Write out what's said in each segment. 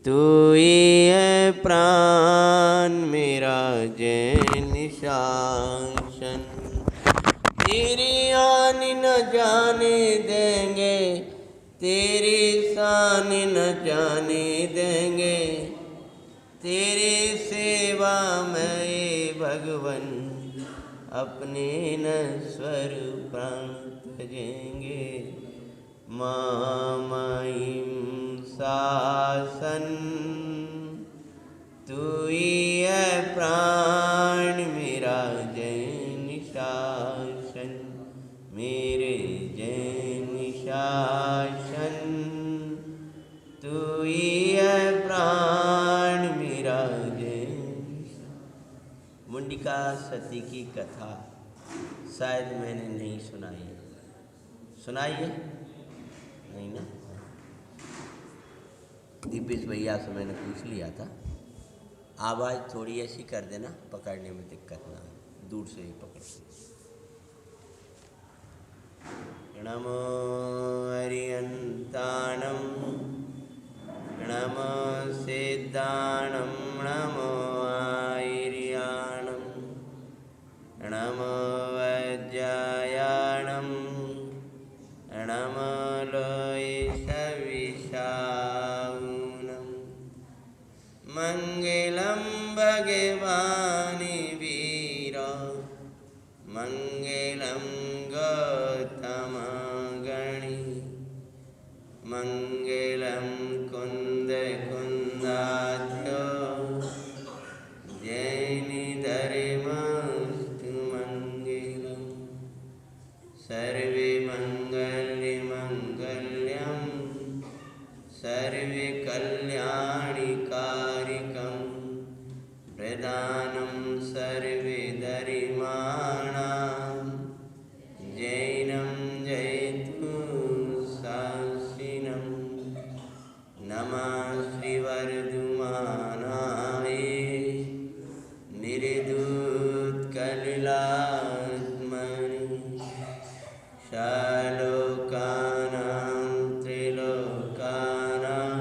तू ही है प्राण मेरा जैन शासन। तेरी आन न जाने देंगे, तेरी शान न जाने देंगे, तेरी सेवा में भगवन अपने नश्वर प्राण त्यजेंगे। मामहिम शासन तू ही है प्राण मेरा जैन शासन। मेरे जैन शासन तू ही है प्राण मेरा जैन। मुंडिका सती की कथा शायद मैंने नहीं सुनाई है। सुनाई है? नहीं ना? दीपेश भैया से मैंने पूछ लिया था। आवाज़ थोड़ी ऐसी कर देना, पकड़ने में दिक्कत ना हो, दूर से ही पकड़। नमो हरियंताणं नमो सिद्धाणं नमो आयर्याणं नमो वज्रायाणं नमो लोहितविशाऊनं। मंगलं भगवान् वीर मंगलं गौतमगणि मंगलं कुन्दकुन्दाध्यो जैनधर्मस्तु मंगलम्। सर्वे मङ्गल्यं सर्वे कल्याणिकारिकं प्रदानं सर्वे धर्माणां जैनं जयतु शासिनं। नमः श्रीवर्धमानाय निर्धूतकलिलात्मने शालोकानां त्रिलोकानां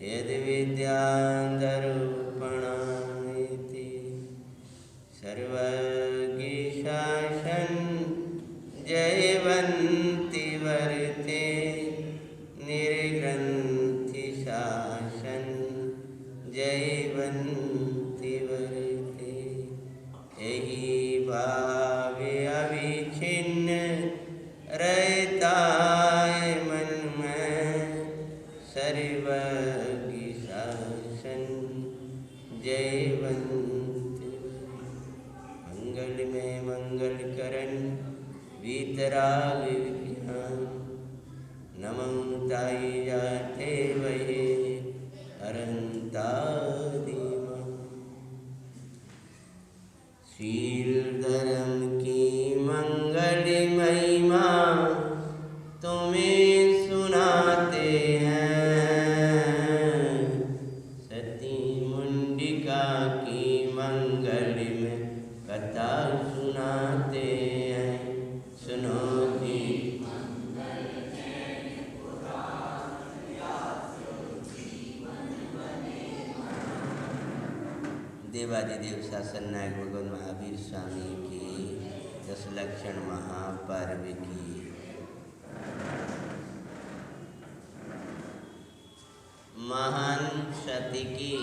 यद्विद्याधरूपणायते। सर्वज्ञ शासन जयवन्ति वर्ते, निर्ग्रन्थि शासन जयवन्ति वर्ते। यही भावे अविच्छिन्न रहता है मन में, सर्वज्ञ शासन जयवन्ति। मंगल में मंगल करन वीतराग विज्ञान, नमः ताई जाते वही अरंता दीमा। शील धर्म की मंगल महिमा तुम्हें सुनाते हैं। सती मुंडिका की मंगल में कथा सुनाते हैं। सुनो की देवादिदेव शासन नायक भगवान महावीर स्वामी की 10 लक्षण महापर्व की महान सती की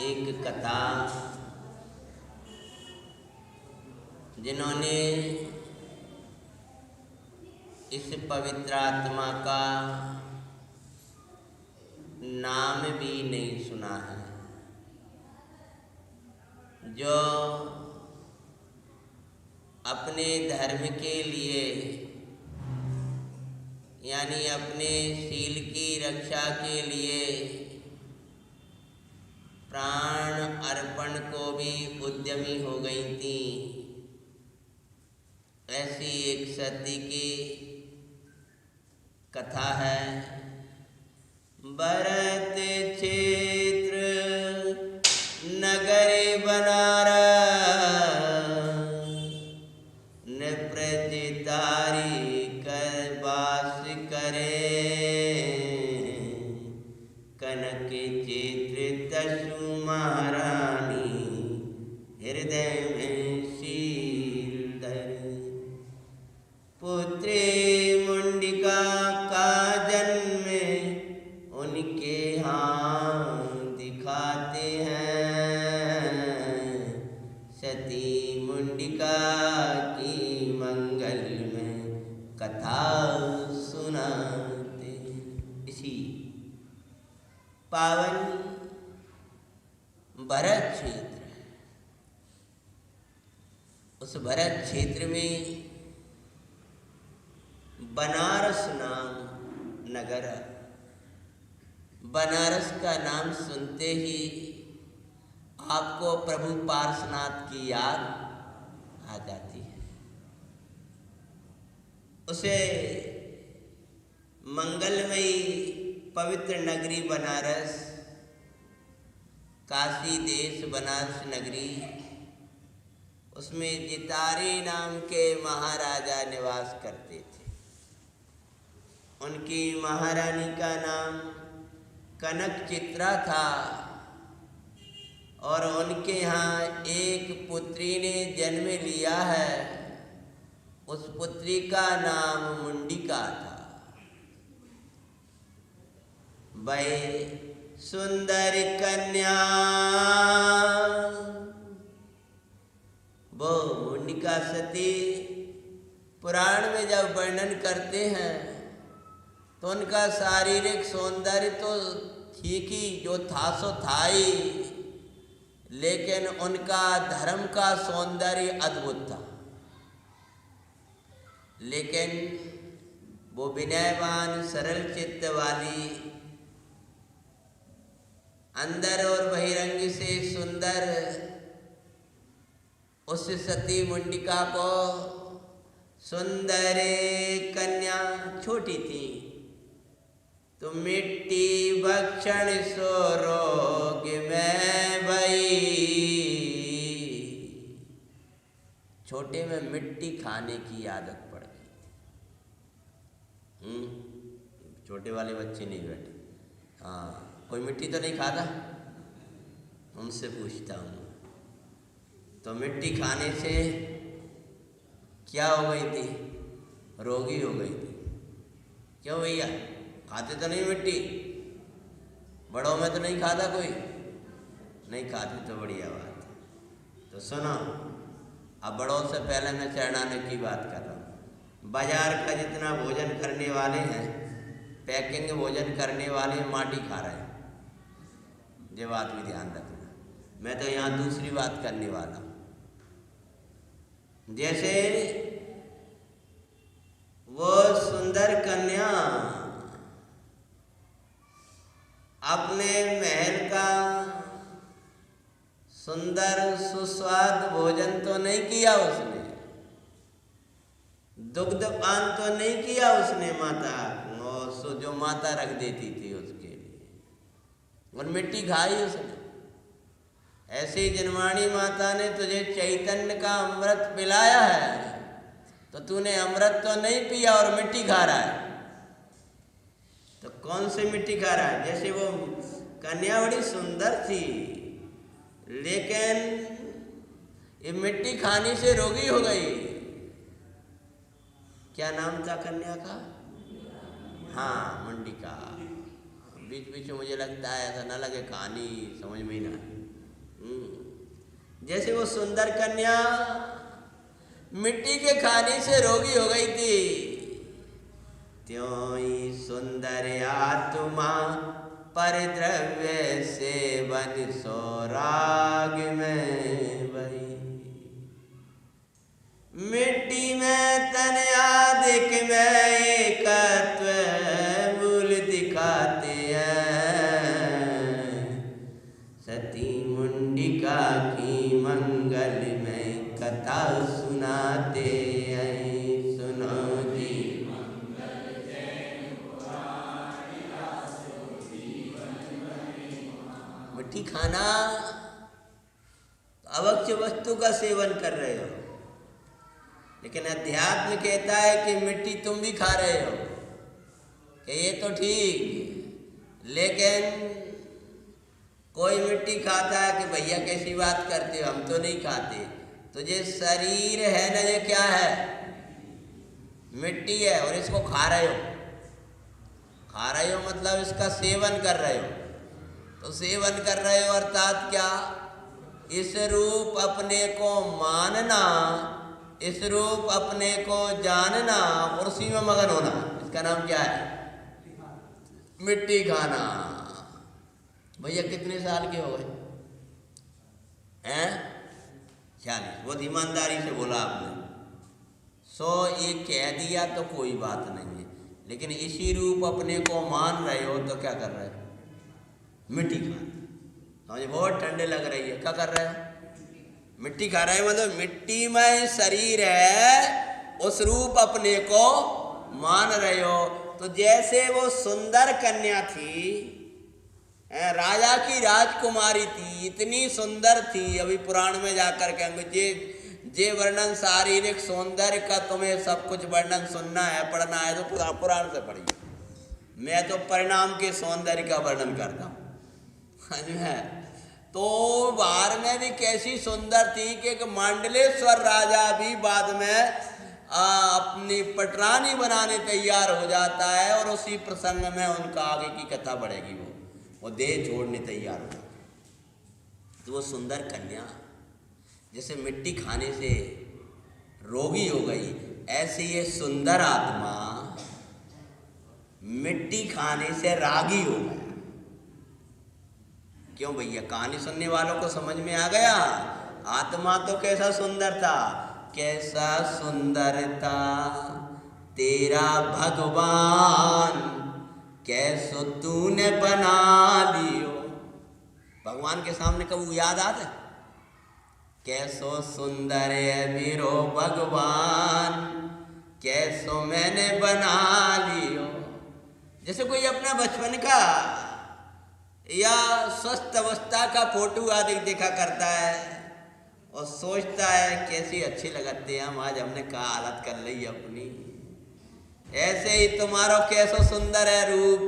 एक कथा, जिन्होंने इस पवित्र आत्मा का नाम भी नहीं सुना है, जो अपने धर्म के लिए यानी अपने शील की रक्षा के लिए प्राण अर्पण को भी उद्यमी हो गई थी। ऐसी एक सती की कथा है। भरत क्षेत्र नगर बनारस, न प्रज तारी कर पुत्री मुंडिका का जन्म उनके यहाँ दिखाते हैं। सती मुंडिका की मंगल में कथा सुनाते। इसी पावन भरत क्षेत्र, उस भरत क्षेत्र में बनारस नाम नगर। बनारस का नाम सुनते ही आपको प्रभु पार्श्वनाथ की याद आ जाती है। उसे मंगलमयी पवित्र नगरी बनारस, काशी देश बनारस नगरी, उसमें जितारी नाम के महाराजा निवास करते थे। उनकी महारानी का नाम कनक चित्रा था और उनके यहाँ एक पुत्री ने जन्म लिया है। उस पुत्री का नाम मुंडिका था। वह सुंदर कन्या, वो मुंडिका सती पुराण में जब वर्णन करते हैं तो उनका शारीरिक सौंदर्य तो ठीक ही जो था सो था ही, लेकिन उनका धर्म का सौंदर्य अद्भुत था। लेकिन वो विनयवान सरल चित्त वाली, अंदर और बहिरंग से सुंदर उस सती मुंडिका को सुंदर कन्या छोटी थी तो मिट्टी भक्षण सो रोग में भई। छोटे में मिट्टी खाने की आदत पड़ गई थी। छोटे वाले बच्चे नहीं बैठे। हाँ, कोई मिट्टी तो नहीं खाता? उनसे पूछता हूँ। तो मिट्टी खाने से क्या हो गई थी? रोगी हो गई थी। क्यों भैया, खाते तो नहीं मिट्टी? बड़ों में तो नहीं खाता कोई? नहीं खाते तो बढ़िया बात है। तो सुनो, अब बड़ों से पहले मैं चढ़ाने की बात कर रहा हूँ। बाजार का जितना भोजन करने वाले हैं, पैकिंग भोजन करने वाले माटी खा रहे हैं। ये बात भी ध्यान रखना। मैं तो यहाँ दूसरी बात करने वाला हूँ। जैसे वो सुंदर कन्या अपने महल का सुंदर सुस्वाद भोजन तो नहीं किया उसने, दुग्ध पान तो नहीं किया उसने माता, सो जो माता रख देती थी उसके लिए, और मिट्टी खाई उसने। ऐसी जनवाणी माता ने तुझे चैतन्य का अमृत पिलाया है तो तूने अमृत तो नहीं पिया और मिट्टी खा रहा है। तो कौन सी मिट्टी खा रहा है? जैसे वो कन्या बड़ी सुंदर थी, लेकिन ये मिट्टी खाने से रोगी हो गई। क्या नाम था कन्या का? हाँ, मुंडिका। बीच बीच में मुझे लगता है ऐसा ना लगे कहानी समझ में ही ना। जैसे वो सुंदर कन्या मिट्टी के खाने से रोगी हो गई थी, त्यों ही सुंदर आत्मा पर द्रव्य सेवन सौराग में वही। मिट्टी में तन आदिक में एकत्व मूल दिखाते हैं। सती मुंडिका की मंगल में कथा सुनाते हैं। सुनो जी, मिट्टी खाना तो अवश्य वस्तु का सेवन कर रहे हो, लेकिन अध्यात्म कहता है कि मिट्टी तुम भी खा रहे हो। कि ये तो ठीक, लेकिन कोई मिट्टी खाता है कि भैया कैसी बात करते हो, हम तो नहीं खाते। तुझे शरीर है ना, ये क्या है? मिट्टी है और इसको खा रहे हो, खा रहे हो मतलब इसका सेवन कर रहे हो। तो सेवन कर रहे हो अर्थात क्या, इस रूप अपने को मानना, इस रूप अपने को जानना और उसी में मगन होना, इसका नाम क्या है, मिट्टी खाना। भैया कितने साल के हो गए हैं? 40। बहुत ईमानदारी से बोला आपने। 100 ये कह दिया तो कोई बात नहीं है, लेकिन इसी रूप अपने को मान रहे हो तो क्या कर रहे हो, मिट्टी खाना। मुझे बहुत ठंडे लग रही है, क्या कर रहे हो, मिट्टी खा रहे हैं। मतलब मिट्टी में शरीर है, उस रूप अपने को मान रहे हो। तो जैसे वो सुंदर कन्या थी, राजा की राजकुमारी थी, इतनी सुंदर थी, अभी पुराण में जाकर कहेंगे जे वर्णन शारीरिक सौंदर्य का तुम्हें सब कुछ वर्णन सुनना है, पढ़ना है तो पुराण से पढ़िए। मैं तो परिणाम के सौंदर्य का वर्णन करता हूँ। तो बाहर में भी कैसी सुंदर थी कि एक मांडलेश्वर राजा भी बाद में अपनी पटरानी बनाने तैयार हो जाता है, और उसी प्रसंग में उनका आगे की कथा बढ़ेगी। वो देह छोड़ने तैयार हो जाता है। तो वो सुंदर कन्या जैसे मिट्टी खाने से रोगी हो गई, ऐसे ये सुंदर आत्मा मिट्टी खाने से रागी हो गया। क्यों भैया, कहानी सुनने वालों को समझ में आ गया। आत्मा तो कैसा सुंदर था, कैसा सुंदर था तेरा भगवान, कैसो तूने बना लियो। भगवान के सामने कब याद आता है, कैसो सुंदर है मेरो भगवान, कैसो मैंने बना लियो। जैसे कोई अपना बचपन का या स्वस्थ अवस्था का फोटो आदि देखा करता है और सोचता है कैसी अच्छी लगते हैं हम, आज हमने क्या हालत कर ली अपनी। ऐसे ही तुम्हारा कैसो सुंदर है रूप,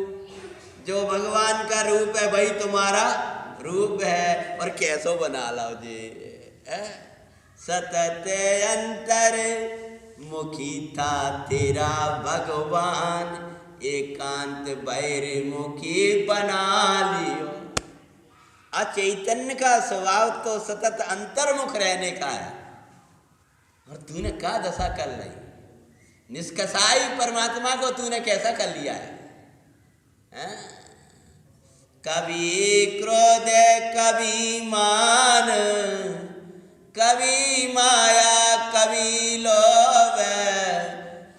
जो भगवान का रूप है वही तुम्हारा रूप है, और कैसो बना लो जी। सतत अंतर मुखी था तेरा भगवान, एकांत बहिर्मुखी बना लियो। अचैतन्य का स्वभाव तो सतत अंतर्मुख रहने का है, और तूने क्या दशा कर ली, निष्कसाई परमात्मा को तूने कैसा कर लिया है? कभी क्रोध कभी मान, कभी माया कभी लोभ,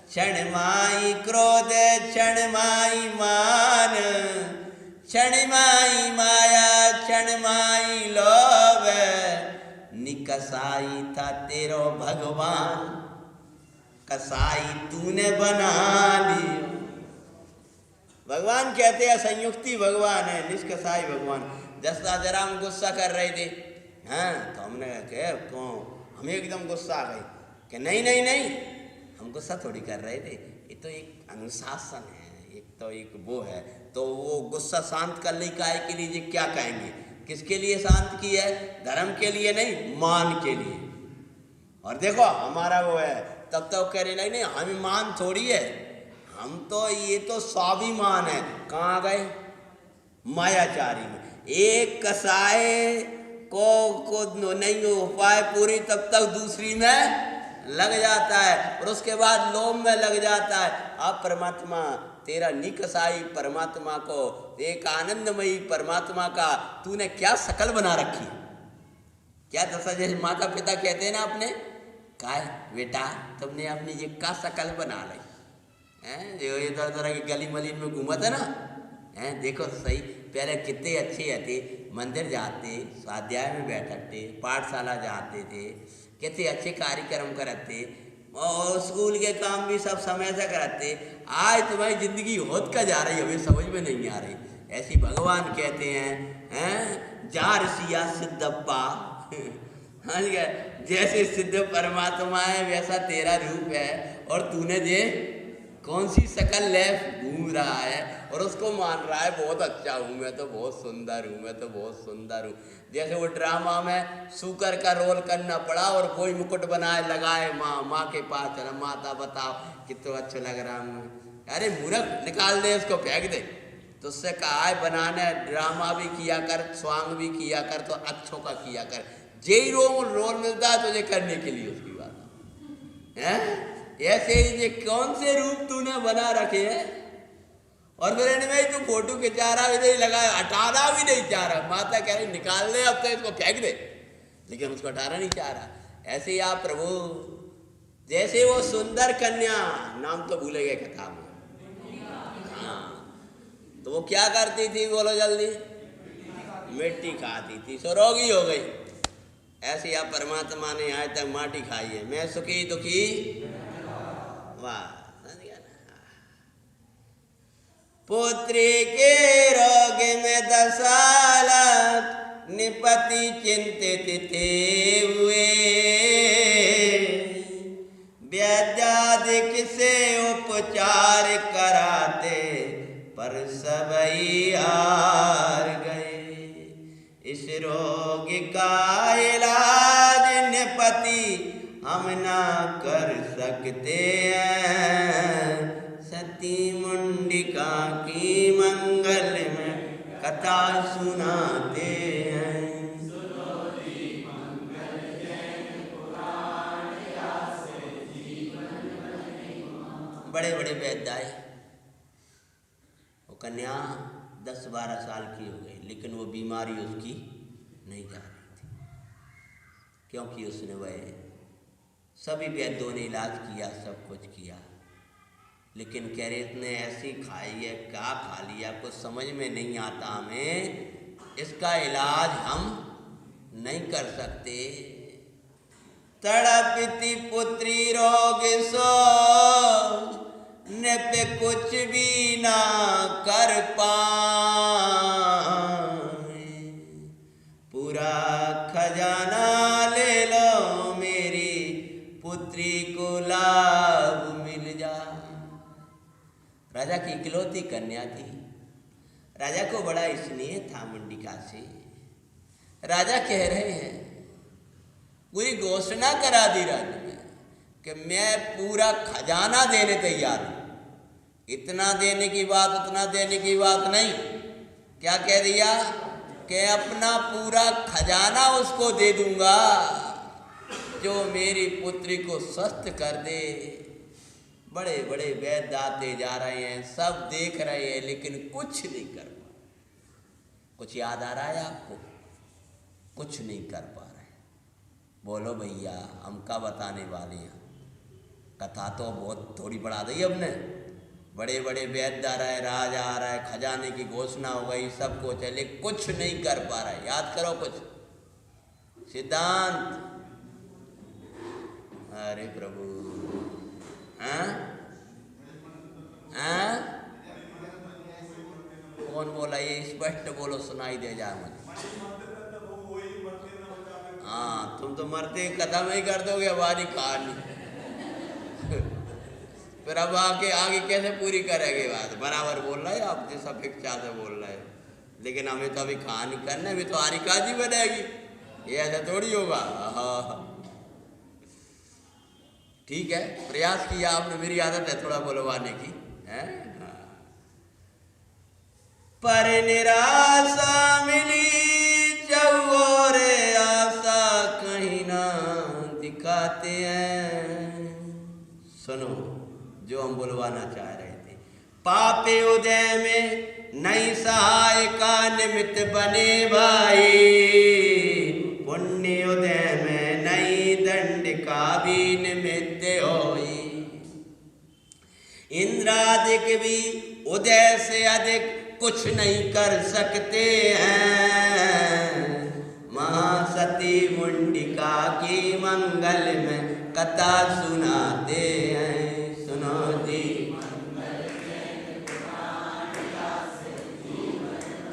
क्षण माई क्रोध क्षण माई मान, क्षण माई माया क्षण माई लोभ, निकसाई था तेरो भगवान, कसाई तूने बना ली। भगवान कहते हैं संयुक्ति भगवान है, निष्कसाई भगवान। दशरथ में गुस्सा कर रहे थे, हाँ, तो हमने कहा क्यों, हमें एकदम गुस्सा आ गई कि नहीं नहीं नहीं, हम गुस्सा थोड़ी कर रहे थे, ये तो एक अनुशासन है, एक तो एक वो है। तो वो गुस्सा शांत करने का के लिए क्या कहेंगे, किसके लिए शांत की है, धर्म के लिए नहीं, मान के लिए। और देखो हमारा वो है, तब तक कह रहे नहीं हमें मान थोड़ी है, हम तो ये तो स्वाभिमान है। कहाँ गए, मायाचारी में। एक कसाए को नहीं हो पाए पूरी, तब तक दूसरी में लग जाता है, और उसके बाद लोभ में लग जाता है। अब परमात्मा तेरा निकसाई परमात्मा को, एक आनंदमयी परमात्मा का तूने क्या शकल बना रखी, क्या दशा। जैसे माता पिता कहते हैं ना अपने, क्या बेटा तुमने अपनी ये क्या शकल बना ली हैं, जो इधर उधर की गली मलिन में घूमा था ना, हैं देखो सही, पहले कितने अच्छे थे, मंदिर जाते, स्वाध्याय में बैठते, पाठशाला जाते थे, कितने अच्छे कार्यक्रम करते, और स्कूल के काम भी सब समय से कराते। आज तुम्हारी जिंदगी होत का जा रही है, हमें समझ में नहीं आ रही। ऐसी भगवान कहते हैं जा ऋषिया सिद्धप्पा जैसे सिद्ध परमात्मा है वैसा तेरा रूप है, और तूने जे कौन सी शकल ले घूम रहा है और उसको मान रहा है बहुत अच्छा हूँ मैं, तो बहुत सुंदर हूँ मैं, तो बहुत सुंदर हूँ। जैसे वो ड्रामा में सूकर का रोल करना पड़ा और कोई मुकुट बनाए लगाए, माँ के पास चला, माता बताओ कितना अच्छा लग रहा हूँ। अरे मूर्ख, निकाल दे इसको, फेंक दे। तो उससे कहा है बनाने ड्रामा भी किया कर, स्वांग भी किया कर, तो अच्छों का किया कर। जेई रोल मिलता है तुझे करने के लिए उसकी बात है। ऐसे ही ये कौन से रूप तूने बना रखे हैं। और फिर इनमें तू फोटो खिंचा रहा भी नहीं, लगा हटाना भी नहीं चाह रहा। माता कह रही निकाल दे अब तो इसको, फेंक दे, लेकिन उसको हटाना नहीं चाह रहा। ऐसे ही आप प्रभु, जैसे वो सुंदर कन्या, नाम तो भूले गए कथा में, हाँ, तो वो क्या करती थी बोलो जल्दी, मिट्टी खाती थी, सो रोगी हो गई। ऐसे ही आप परमात्मा ने आज तक माटी खाई है। मैं सुखी दुखी, वाह। पुत्री के रोग में दशालक निपति चिंतित थे हुए, वैद्याधिक से उपचार कराते पर सबई हार गए। इस रोग का इलाज निपति हम ना कर सकते हैं, सती मुंडिका की मंगल में कथा सुनाते हैं। बड़े बड़े वैद्य आए, वो कन्या 10-12 साल की हो गई, लेकिन वो बीमारी उसकी नहीं जा रही थी, क्योंकि उसने वह सभी वैद्यों ने इलाज किया, सब कुछ किया, लेकिन कह रहे इतने ऐसी खाई है, क्या खा लिया कुछ समझ में नहीं आता हमें, इसका इलाज हम नहीं कर सकते। तड़पती पुत्री रोग सो ने पे कुछ भी ना कर पाए, पूरा खजाना ले लो मेरी पुत्री को लाभ मिल जा। राजा की इकलौती कन्या थी, राजा को बड़ा स्नेह था मुंडिका से। राजा कह रहे हैं, पूरी घोषणा करा दी राज्य में कि मैं पूरा खजाना देने तैयार हूं। इतना देने की बात, उतना देने की बात नहीं, क्या कह दिया कि अपना पूरा खजाना उसको दे दूंगा जो मेरी पुत्री को स्वस्थ कर दे। बड़े बड़े वैद्य आते जा रहे हैं, सब देख रहे हैं, लेकिन कुछ नहीं कर पा रहे। कुछ याद आ रहा है आपको? कुछ नहीं कर पा रहे। बोलो भैया, हम क्या बताने वाले हैं? कथा तो बहुत थोड़ी बढ़ा दी हमने। बड़े बड़े वैद्य आ रहे, राज आ रहा है, खजाने की घोषणा हो गई, सब कुछ है, लेकिन कुछ नहीं कर पा रहा है। याद करो कुछ सिद्धांत। अरे प्रभु, हाँ हाँ, कौन बोला? ये स्पष्ट बोलो, सुनाई दे जाए मुझे। हाँ, तुम तो मरते कदम ही कर दोगे हमारी कहानी। फिर अब आगे कैसे पूरी करेंगे बात? बराबर बोल रहा है आप, जिस अपेक्षा से बोल रहे हैं, लेकिन हमें तो अभी कहानी करना है, अभी तो हमारी काजी बनेगी, ये ऐसा थोड़ी होगा। हाँ ठीक है, प्रयास किया आपने, मेरी आदत है थोड़ा बोलवाने की है। पर निराशा मिली जब और आशा कहीं ना दिखाते हैं। सुनो जो हम बुलवाना चाह रहे थे। पापे उदय में नई सहाय का निमित्त बने भाई, पुण्य उदय में नई दंड का भी निमित्त होई। इंद्रादिक भी उदय से अधिक कुछ नहीं कर सकते हैं, महासती मुंडिका की मंगल में कथा सुनाते हैं। सुनो जी,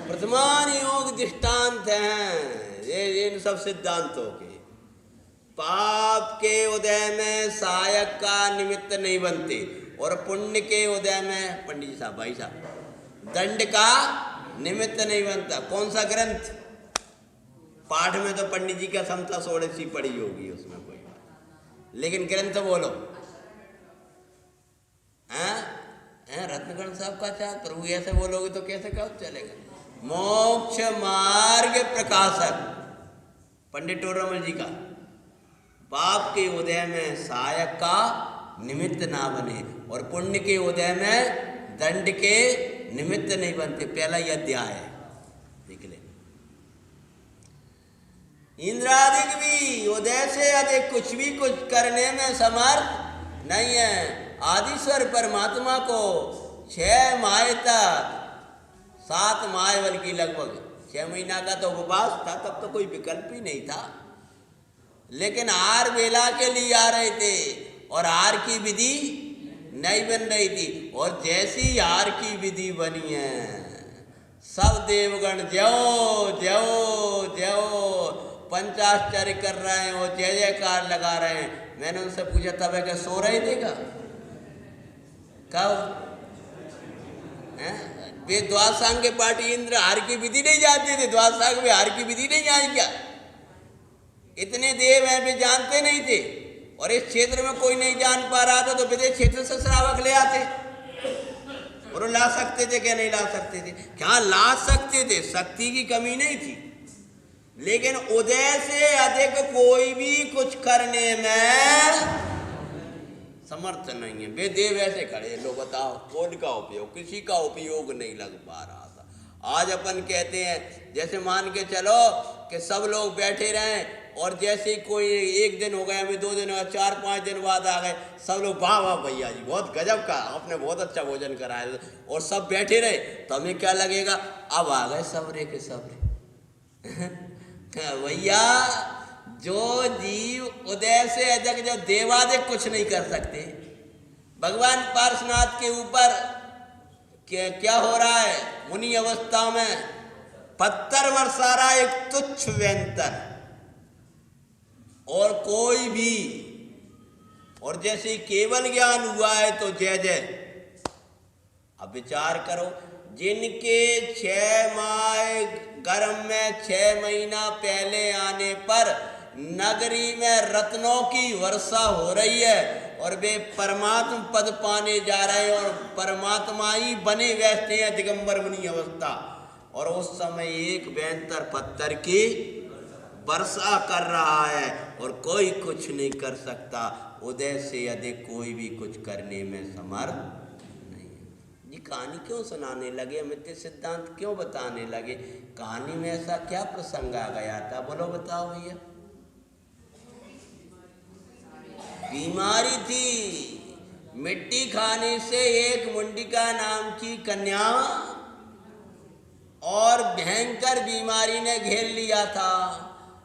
वर्तमान योग दृष्टांत हैं ये इन सब सिद्धांतों के। पाप के उदय में सहायक का निमित्त नहीं बनते, और पुण्य के उदय में, पंडित जी साहब, भाई साहब, दंड का निमित्त नहीं बनता। कौन सा ग्रंथ? पाठ में तो पंडित जी का समता षोडशी पड़ी होगी, उसमें कोई बात, लेकिन ग्रंथ बोलो। रत्नगण साहब का चाह प्रभु ऐसे बोलोगे तो कैसे कब चलेगा। मोक्ष मार्ग प्रकाशक पंडित टोडरमल जी का, पाप के उदय में सहायक का निमित्त ना बने और पुण्य के उदय में दंड के निमित्त नहीं बनते। पहला यह अध्याय है, देख ले। इंद्रादिक भी उदय से अधिक कुछ भी कुछ करने में समर्थ नहीं है। आदिश्वर परमात्मा को 6 माह तक, 7 माह बल्कि लगभग 6 महीना का तो उपवास था, तब तो कोई विकल्प ही नहीं था। लेकिन आर बेला के लिए आ रहे थे और आर की विधि नहीं बन रही थी। और जैसी आर की विधि बनी है, सब देवगण ज्यो ज्यो ज्यो पंचाश्चर्य कर रहे हैं और जय जयकार लगा रहे हैं। मैंने उनसे पूछा तब है क्या सो रहे थे क्या? कब? वे द्वादशांग के पाठी इंद्र हार की विधि नहीं जानते थे? द्वादशांग में हार की विधि नहीं जानी क्या? इतने देव हैं वे जानते नहीं थे। और इस क्षेत्र में कोई नहीं जान पा रहा था तो विदेश क्षेत्र से श्रावक ले आते और ला सकते थे क्या? नहीं ला सकते थे। क्या ला सकते थे? शक्ति की कमी नहीं थी, लेकिन उदय से अधिक कोई भी कुछ करने में समर्थ नहीं है। वे देव ऐसे खड़े, लो बताओ कौन का उपयोग? किसी का उपयोग नहीं लग पा रहा था। आज अपन कहते हैं, जैसे मान के चलो कि सब लोग बैठे रहें और जैसे कोई 1 दिन हो गया, हमें 2 दिन हो गया, 4-5 दिन बाद आ गए, सब लोग वाह वाह भैया जी बहुत गजब का, आपने बहुत अच्छा भोजन कराया, और सब बैठे रहे, तो हमें क्या लगेगा? अब आ गए सबरे के सबरे। भैया जो जीव उदय से अधिक, जो देवादिक कुछ नहीं कर सकते, भगवान पार्श्वनाथ के ऊपर क्या हो रहा है? मुनि अवस्था में पत्थर बरसा रहा है, एक तुच्छ व्यंतर, और कोई भी, और जैसे केवल ज्ञान हुआ है तो जय जय। अब विचार करो, जिनके 6 माह गर्भ में 6 महीना पहले आने पर नगरी में रत्नों की वर्षा हो रही है और वे परमात्मा पद पाने जा रहे हैं और परमात्मा ही बने बैठते हैं दिगंबर मुनि अवस्था, और उस समय एक व्यंतर पत्थर की वर्षा कर रहा है और कोई कुछ नहीं कर सकता। उदय से अधिक कोई भी कुछ करने में समर्थ नहीं है। ये कहानी क्यों सुनाने लगे? अमित्य सिद्धांत क्यों बताने लगे? कहानी में ऐसा क्या प्रसंग आ गया था? बोलो बताओ भैया। बीमारी थी, मिट्टी खाने से एक मुंडिका नाम की कन्या और भयंकर बीमारी ने घेर लिया था,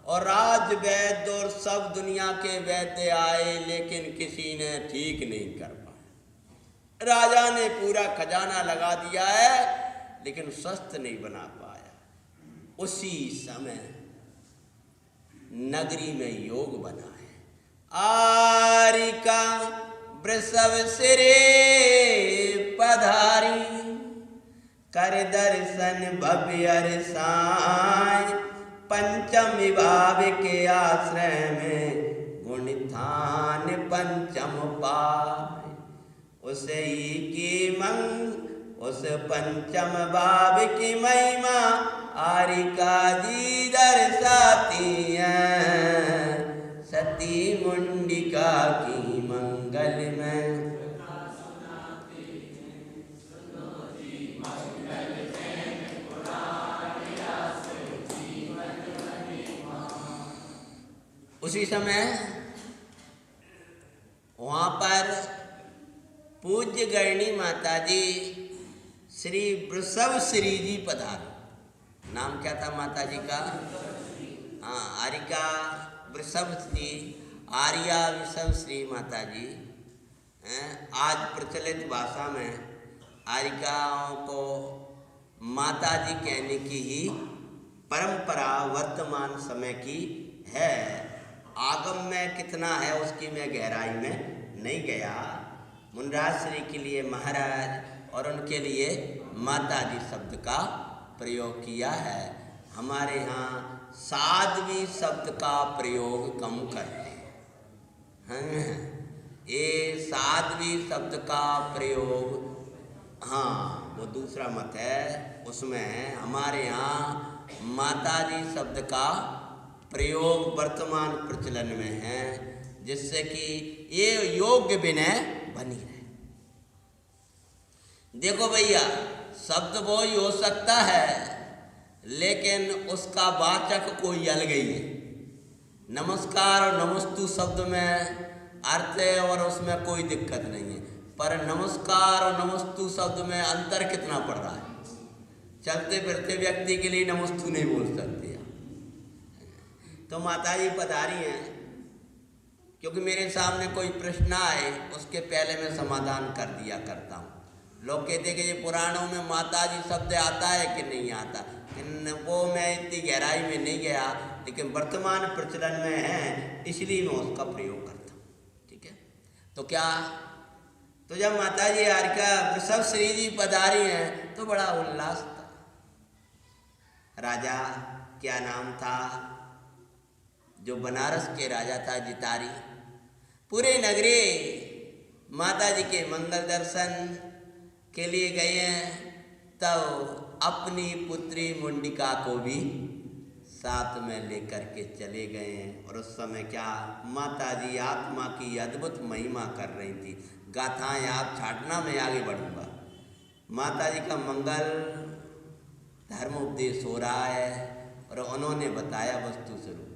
और राज वैद्य और सब दुनिया के वैद्य आए, लेकिन किसी ने ठीक नहीं कर पाया। राजा ने पूरा खजाना लगा दिया है, लेकिन स्वस्थ नहीं बना पाया। उसी समय नगरी में योग बना है। आरिका वृषभ सिरे पधारी, कर दर्शन भव्य हर्षाय, पंचम विभाव के आश्रय में गुणिथान पंचम पाय। उसे ही की उस पंचम भाव की महिमा आरिका जी दर्शाती है। सती मुंडिका की मंगल में उसी समय वहाँ पर पूज्य गरणी माता जी श्री वृषभ श्री जी पधारे। नाम क्या था माता जी का? हाँ, आरिका वृषभ श्री, आर्या वृषभ श्री माता जी। आज प्रचलित भाषा में आरिकाओं को माता जी कहने की ही परंपरा वर्तमान समय की है। आगम में कितना है उसकी मैं गहराई में नहीं गया। मुनराज श्री के लिए महाराज और उनके लिए माता जी शब्द का प्रयोग किया है। हमारे यहाँ साध्वी शब्द का प्रयोग कम करते हैं। ये साध्वी शब्द का प्रयोग, हाँ वो दूसरा मत है, उसमें हमारे यहाँ माताजी शब्द का प्रयोग वर्तमान प्रचलन में है, जिससे कि ये योग्य विनय बनी रहे। देखो भैया, शब्द वो ही हो सकता है, लेकिन उसका वाचक कोई अलग ही है। नमस्कार और नमस्तु शब्द में अर्थ है और उसमें कोई दिक्कत नहीं है, पर नमस्कार और नमस्तु शब्द में अंतर कितना पड़ रहा है। चलते फिरते व्यक्ति के लिए नमस्तु नहीं बोल सकते। तो माताजी पधारी हैं, क्योंकि मेरे सामने कोई प्रश्न आए उसके पहले मैं समाधान कर दिया करता हूँ। लोग कहते हैं कि ये पुराणों में माताजी शब्द आता है कि नहीं आता, वो मैं इतनी गहराई में नहीं गया, लेकिन वर्तमान प्रचलन में है, इसलिए मैं उसका प्रयोग करता हूँ। ठीक है, तो क्या, तो जब माताजी हारिका वृषभ श्री जी पधारी हैं तो बड़ा उल्लास था। राजा क्या नाम था, जो बनारस के राजा था, जितारी, पूरे नगरी माता जी के मंगल दर्शन के लिए गए हैं। तब अपनी पुत्री मुंडिका को भी साथ में लेकर के चले गए हैं। और उस समय क्या, माता जी आत्मा की अद्भुत महिमा कर रही थी। गाथाएं आप छाटना, मैं आगे बढ़ूंगा। माता जी का मंगल धर्म उपदेश हो रहा है और उन्होंने बताया वस्तु स्वरूप,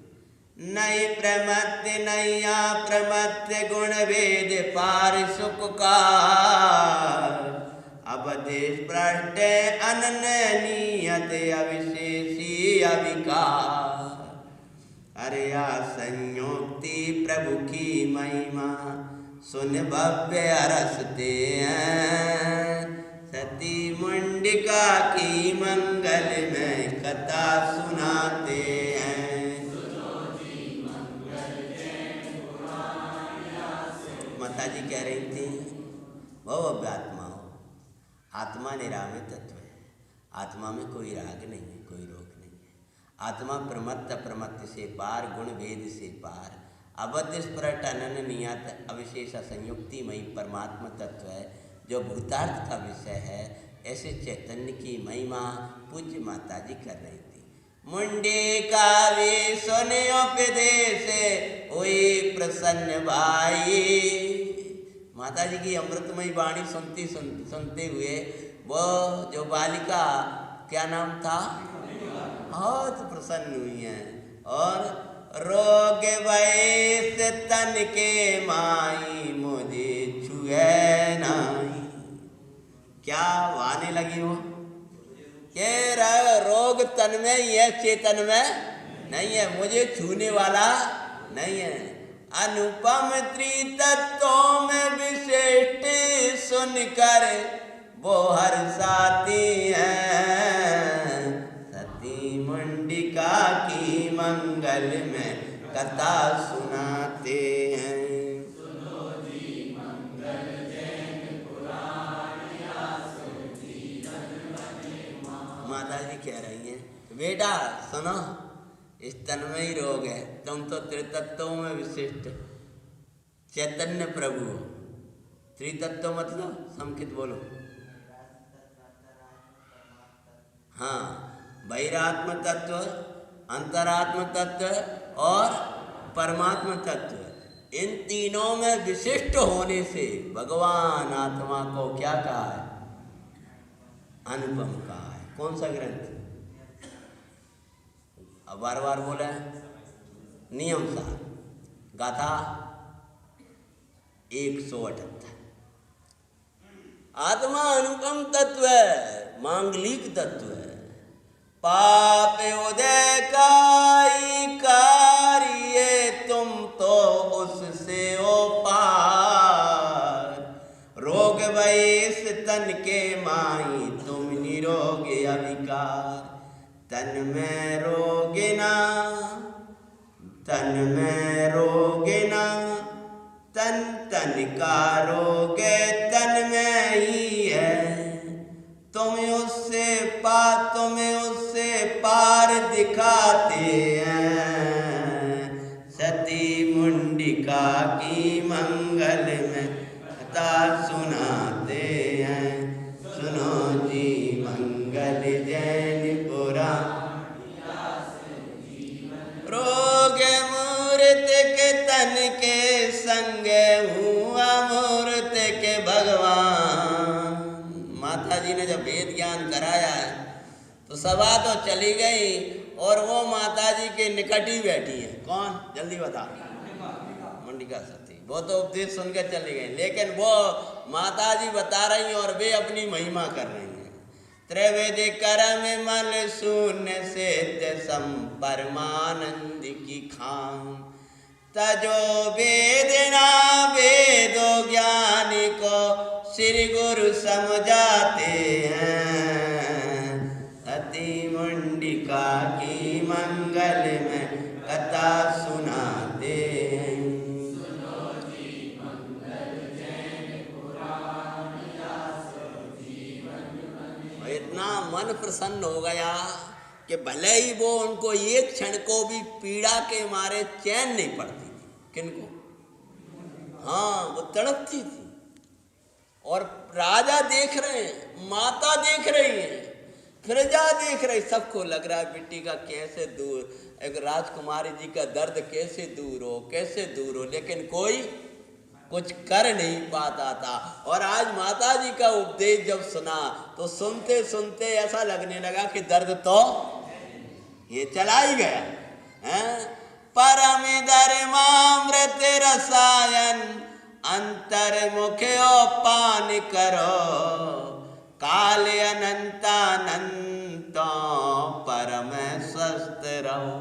नई प्रमत्य नैया प्रमत्य गुण वेद पार सुख का, अवदेश पृष्ठ अनन्य नियत अविशेषी अविकार। अरे आ संयोक्ति प्रभु की महिमा सुन भव्य रसते हैं। सती मुंडिका की मंगल में कथा सुनाते हैं। माता जी कह रही थी, वो भव्य आत्मा हो, आत्मा निरामय तत्व है, आत्मा में कोई राग नहीं है, कोई रोग नहीं है। आत्मा प्रमत्त प्रमत्त से पार, गुण भेद से पार, अबद्ध स्फुरट अनन्य नियत अविशेष संयुक्ति मई परमात्मा तत्व है, जो भूतार्थ का विषय है। ऐसे चैतन्य की महिमा पूज्य माता जी कर रही थी। मुंडिका वे सुने उपदेश हुई प्रसन्न भाई। माता जी की अमृतमयी वाणी सुनते हुए वो जो बालिका, क्या नाम था, बहुत प्रसन्न हुई हैं। और रोग वैस तन के माई मुझे छुए नाई। क्या वाने लगी हो, ये रोग तन में ही है, चेतन में नहीं है, मुझे छूने वाला नहीं है। अनुपम त्रितत्वों में विशिष्ट सुनकर वो हर्षाती हैं। सती मुंडिका की मंगल में कथा सुनाते हैं। माता जी कह रही हैं, बेटा सुनो, इस तन्मयी रोग है, तुम तो त्रितत्वों में विशिष्ट चैतन्य प्रभु हो। त्रितत्व मतलब संकित बोलो, हाँ, बहिरात्म तत्व, अंतरात्म तत्व और परमात्म तत्व। इन तीनों में विशिष्ट होने से भगवान आत्मा को क्या कहा है, अनुपम कहा है। कौन सा ग्रंथ, अब बार बार बोला है, नियम सार गाथा 178। आत्मा अनुपम तत्व है, मांगलिक तत्व है। पाप उदय काई कार्य तुम तो उससे ओ पार। रोग वैस तन के माई तुम निरोग अविकार। तन में रोगिना, तन में रोगिना, तन तन का रोग तन में ही है। तुम्हें उससे पार दिखाते हैं। सती मुंडिका की मंगल माता जी ने जब वेद ज्ञान कराया है तो सभा तो चली गई और वो माता जी के निकट ही बैठी है। कौन, जल्दी बता। मंडिका सती। वो तो उपदेश सुनकर चली गई, लेकिन वो माता जी बता रही और वे अपनी महिमा कर रही हैं। त्रिवेद करम मल शून्य से परमानंद की खाम, तजो वेदना वेदो ज्ञान को श्री गुरु समझाते हैं। सती मुंडिका की मंगल में कथा सुनाते हैं। इतना मन प्रसन्न हो गया कि भले ही वो उनको एक क्षण को भी पीड़ा के मारे चैन नहीं पड़ती थी। किनको? हाँ, वो तड़पती थी। और राजा देख रहे हैं, माता देख रही है, प्रजा देख रही, सबको लग रहा है बेटी का कैसे दूर, एक राजकुमारी जी का दर्द कैसे दूर हो, कैसे दूर हो, लेकिन कोई कुछ कर नहीं पाता था। और आज माता जी का उपदेश जब सुना तो सुनते सुनते ऐसा लगने लगा कि दर्द तो ये चला ही गया है। परम धर्मामृत रसायन अंतर्मुख्यो पान करो, काल अनंतानंतो परम स्वस्थ रहो।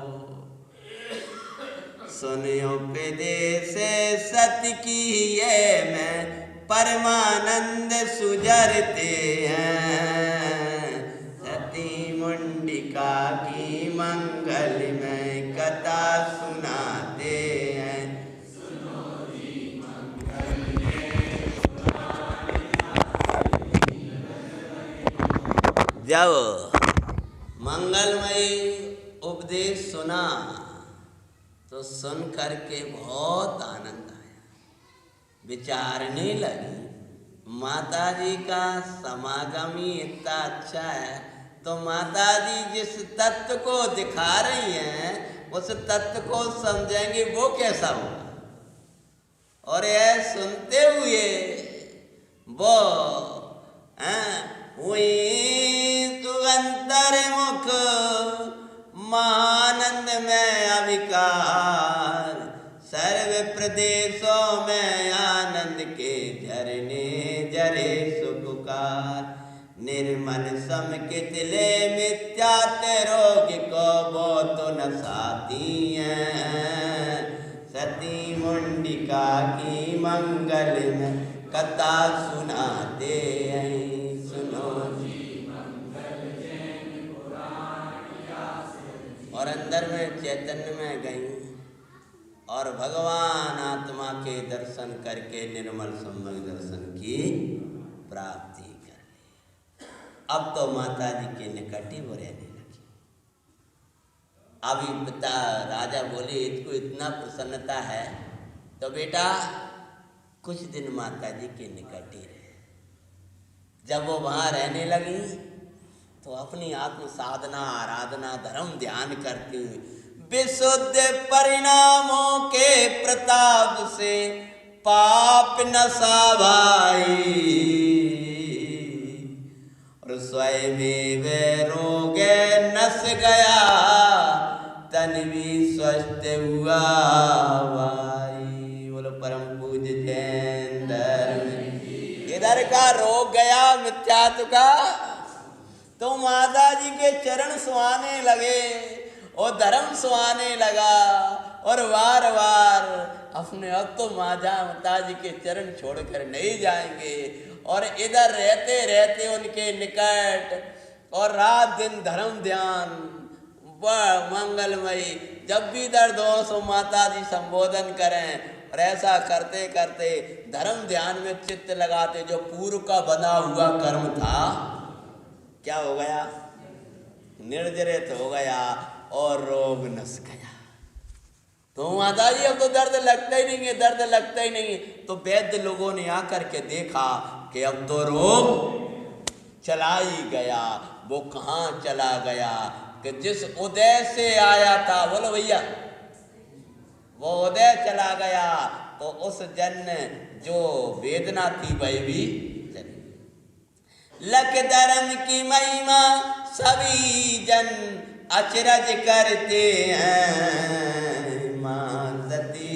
सुनियो उपदेश सत की ये में परमानंद सुजरते हैं। सती मुंडिका की मंगल में कथा सुनाते हैं। जब मंगलमयी उपदेश सुना तो सुन करके बहुत आनंद आया। विचारने लगी माता जी का समागम ही इतना अच्छा है, तो माता जी जिस तत्व को दिखा रही हैं उस तत्व को समझेंगे वो कैसा होगा। और यह सुनते हुए वो हुई तू अंतर्मुख महानंद में अविकार, सर्व प्रदेशों में आनंद के झरने जरे सुखकार। निर्मल समकित ले मिथ्यात रोग को वो तो नसाती हैं। सती मुंडिका की मंगल में कथा सुनाते हैं। और अंदर में चैतन्य में गई और भगवान आत्मा के दर्शन करके निर्मल सम्यक दर्शन की प्राप्ति कर ली। अब तो माता जी के निकट ही वो रहने लगी। अभी पिता राजा बोले इसको इतना प्रसन्नता है तो बेटा कुछ दिन माता जी के निकट ही रहे। जब वो वहाँ रहने लगी तो अपनी आत्म साधना आराधना धर्म ध्यान करती हुई विशुद्ध परिणामों के प्रताप से पाप नशा भाई, और स्वयं वे रोग नस गया तन भी स्वस्थ हुआ भाई। बोलो परम पूज्य जैन धर्म। इधर का रोग गया मिथ्यात्व का, तो माता जी के चरण सुहाने लगे और धर्म सुहाने लगा। और बार बार अपने अब तो माता जी के चरण छोड़कर नहीं जाएंगे। और इधर रहते रहते उनके निकट और रात दिन धर्म ध्यान मंगलमयी। जब भी दर्द हो सो माता जी संबोधन करें। और ऐसा करते करते धर्म ध्यान में चित्त लगाते जो पूर्व का बना हुआ कर्म था क्या हो गया? निर्जरित हो गया और रोग नस गया। तो माता जी अब तो दर्द लगता ही नहीं है, दर्द लगता ही नहीं है। तो वैद्य लोगों ने आकर के देखा कि अब तो रोग चला ही गया। वो कहाँ चला गया कि जिस उदय से आया था, बोलो भैया, वो उदय चला गया तो उस जन्म जो वेदना थी वह भी चली। लख धर्म की महिमा सभी जन अचरज करते हैं। माँ सती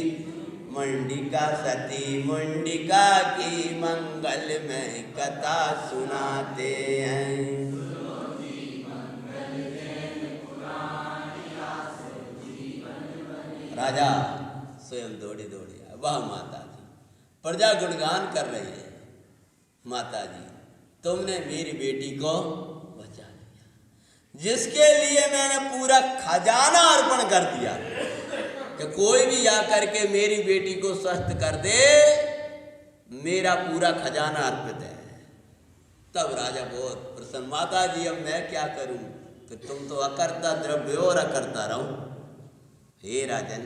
मुंडिका सती मुंडिका की मंगल में कथा सुनाते हैं। राजा स्वयं दौड़े दौड़े आए। वाह माता जी, प्रजा गुणगान कर रही है, माता जी तुमने मेरी बेटी को बचा लिया, जिसके लिए मैंने पूरा खजाना अर्पण कर दिया कि कोई भी आकर के मेरी बेटी को स्वस्थ कर दे, मेरा पूरा खजाना अर्पित है। तब राजा बहुत प्रसन्न, माता जी अब मैं क्या करूं कि तुम तो अकर्ता द्रव्य और अकर्ता रहो। हे राजन,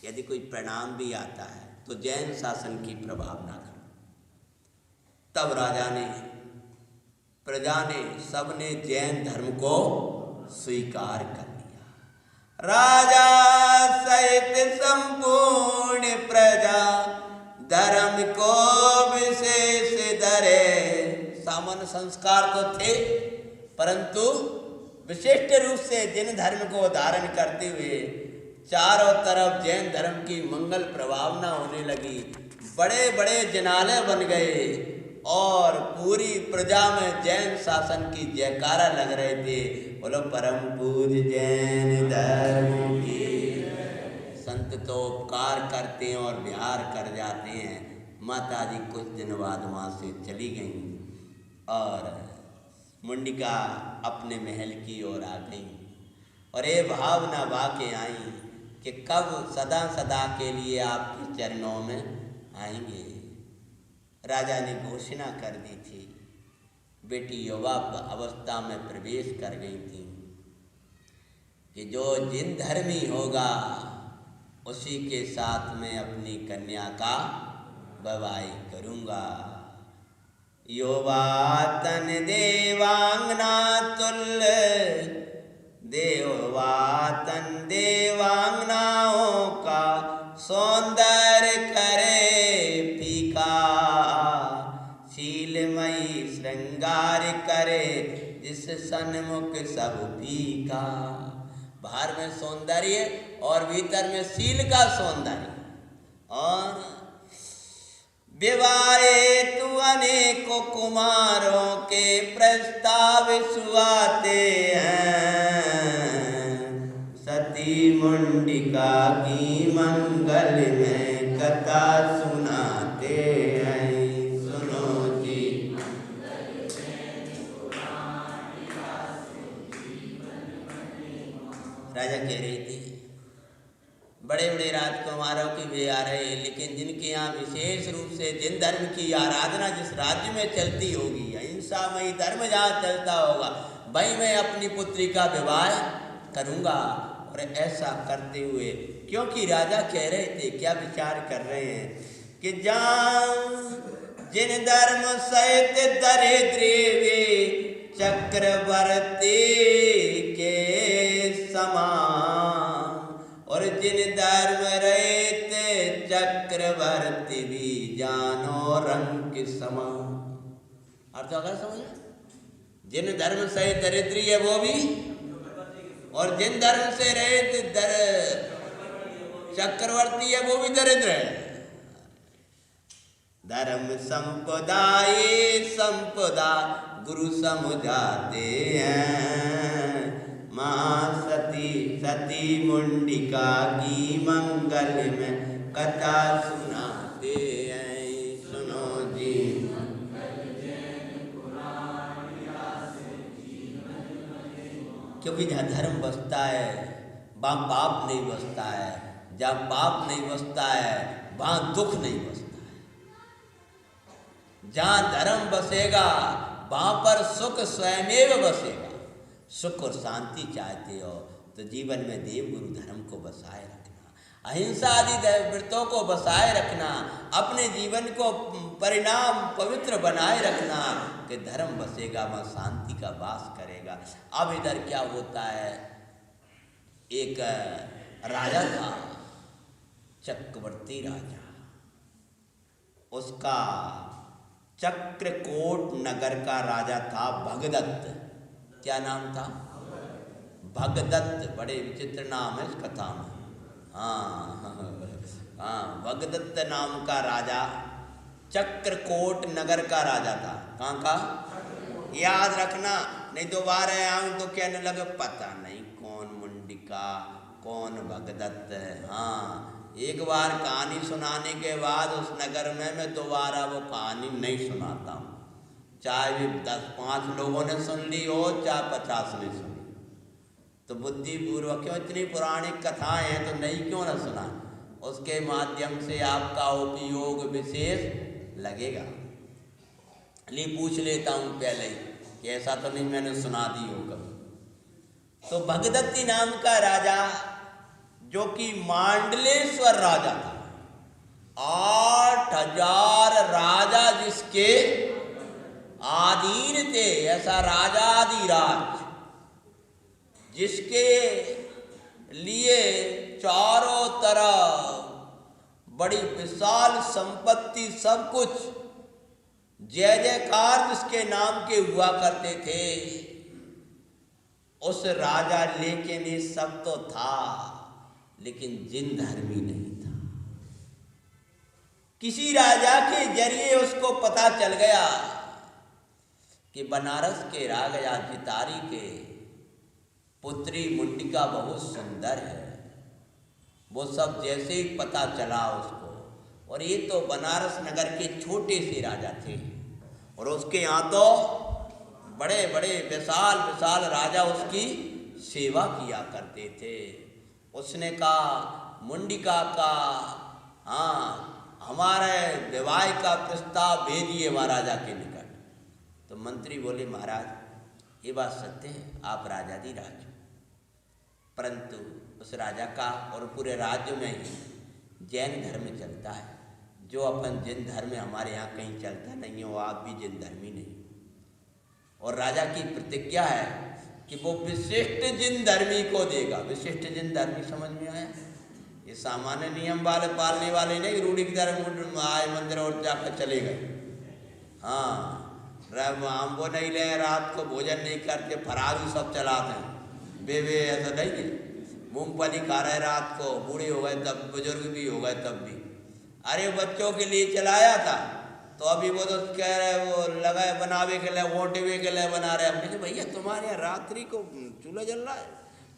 यदि कोई प्रणाम भी आता है तो जैन शासन की प्रभाव ना करो। तब राजा ने, प्रजा ने, सबने जैन धर्म को स्वीकार कर लिया। राजा सहित संपूर्ण प्रजा धर्म को विशेष धरे। सामान्य संस्कार तो थे, परंतु विशिष्ट रूप से जैन धर्म को धारण करते हुए चारों तरफ जैन धर्म की मंगल प्रभावना होने लगी। बड़े बड़े जनालय बन गए और पूरी प्रजा में जैन शासन की जयकारा लग रहे थे। बोलो परम पूज्य जैन धर्म की। संत तो उपकार करते हैं और विहार कर जाते हैं। माता जी कुछ दिन बाद वहाँ से चली गईं और मुंडिका अपने महल की ओर आ गई और ये भावना वाके आई कि कब सदा सदा के लिए आपके चरणों में आएंगे। राजा ने घोषणा कर दी थी, बेटी युवा अवस्था में प्रवेश कर गई थी कि जो जिन धर्मी होगा उसी के साथ में अपनी कन्या का विवाह करूँगा। युवा तन देवांगना तुल्य, देवातन देवांगनाओं का सौंदर्य करे फीका, शीलमयी श्रृंगार करे जिस सन्मुख सब फीका। बाहर में सौंदर्य और भीतर में शील का सौंदर्य। और विवाहे तू अनेकों कुमारों के प्रस्ताव सुआते हैं। सती मुंडिका की मंगल में कथा सुनाते हैं। सुनो जी, राजा कह रहे थे बड़े बड़े राजकुमारों की भी आ रहे हैं, लेकिन जिनके यहाँ विशेष रूप से जिन धर्म की आराधना जिस राज्य में चलती होगी, अहिंसामयी धर्म जहाँ चलता होगा, वहीं मैं अपनी पुत्री का विवाह करूँगा। और ऐसा करते हुए, क्योंकि राजा कह रहे थे, क्या विचार कर रहे हैं कि जहाँ जिन धर्म सहित दरिद्री चक्रवर्ती के समान, और जिन धर्म रहित चक्रवर्ती भी जानो रंग के समान। अर्थ अगर समझ, जिन धर्म से दरिद्री है वो भी, और जिन धर्म से रहित चक्रवर्ती है वो भी दरिद्र है। धर्म संपदा ये संपदा गुरु समुझाते हैं। माँ सती सती मुंडिका की मंगल में कथा सुनाते हैं। सुनो जी, क्योंकि जहाँ धर्म बसता है वहाँ पाप नहीं बसता है, जहाँ पाप नहीं बसता है वहाँ दुख नहीं बसता है। जहाँ धर्म बसेगा वहाँ पर सुख स्वयमेव बसेगा। सुख और शांति चाहते हो तो जीवन में देव गुरु धर्म को बसाए रखना, अहिंसा आदि व्रतों को बसाए रखना, अपने जीवन को परिणाम पवित्र बनाए रखना कि धर्म बसेगा वहाँ शांति का वास करेगा। अब इधर क्या होता है, एक राजा था चक्रवर्ती राजा, उसका चक्रकोट नगर का राजा था भगदत्त। क्या नाम था? भगदत्त। बड़े विचित्र नाम है इस कथा में। हाँ, भगदत्त नाम का राजा चक्रकोट नगर का राजा था। कहाँ का? याद रखना, नहीं दोबारा आऊँ तो कहने लगे पता नहीं कौन मुंडिका कौन भगदत्त है। हाँ, एक बार कहानी सुनाने के बाद उस नगर में मैं दोबारा वो कहानी नहीं सुनाता हूँ, चाहे भी 10-5 लोगों ने सुन ली हो चाहे 50 ने सुनी। तो बुद्धिपूर्वक क्यों, इतनी पुरानी कथाएं हैं तो नहीं क्यों ना सुना, उसके माध्यम से आपका उपयोग विशेष लगेगा। लिए पूछ लेता हूँ पहले ही कि ऐसा तो नहीं मैंने सुना दी हो कभी। तो भगदत्ती नाम का राजा जो कि मांडलेश्वर राजा था, 8000 राजा जिसके आधीन थे, ऐसा राजाधिराज जिसके लिए चारों तरफ बड़ी विशाल संपत्ति, सब कुछ जय जयकार जिसके नाम के हुआ करते थे, उस राजा लेकिन ये सब तो था लेकिन जिन धर्मी नहीं था। किसी राजा के जरिए उसको पता चल गया कि बनारस के राजा जितारी के पुत्री मुंडिका बहुत सुंदर है। वो सब जैसे ही पता चला उसको, और ये तो बनारस नगर के छोटे से राजा थे और उसके यहाँ तो बड़े बड़े विशाल विशाल राजा उसकी सेवा किया करते थे। उसने कहा मुंडिका का हमारे विवाह का प्रस्ताव भेजिए महाराजा के निकट। तो मंत्री बोले महाराज ये बात सत्य है, आप राजाधिराज हो, परंतु उस राजा का और पूरे राज्य में ही जैन धर्म चलता है, जो अपन जिन धर्म हमारे यहाँ कहीं चलता नहीं है, वो आप भी जिन धर्मी नहीं। और राजा की प्रतिज्ञा है कि वो विशिष्ट जिन धर्मी को देगा। विशिष्ट जिन धर्मी समझ में आया? ये सामान्य नियम वाले पालने वाले नहीं, रूढ़ी की तरह आए मंदिर और जाकर चले गए। हाँ, हम वो नहीं ले, रात को भोजन नहीं करते, फरारू सब चलाते हैं। बेबे ऐसा नहीं है, मूंगफली खा रहे रात को, बूढ़े हो गए तब, बुजुर्ग भी हो गए तब भी। अरे बच्चों के लिए चलाया था तो अभी वो तो कह रहे वो लगाए बनावे के लिए, वोटवे के लिए बना रहे। हमने कहा भैया तुम्हारे यहाँ रात्रि को चूल्हा जल रहा है?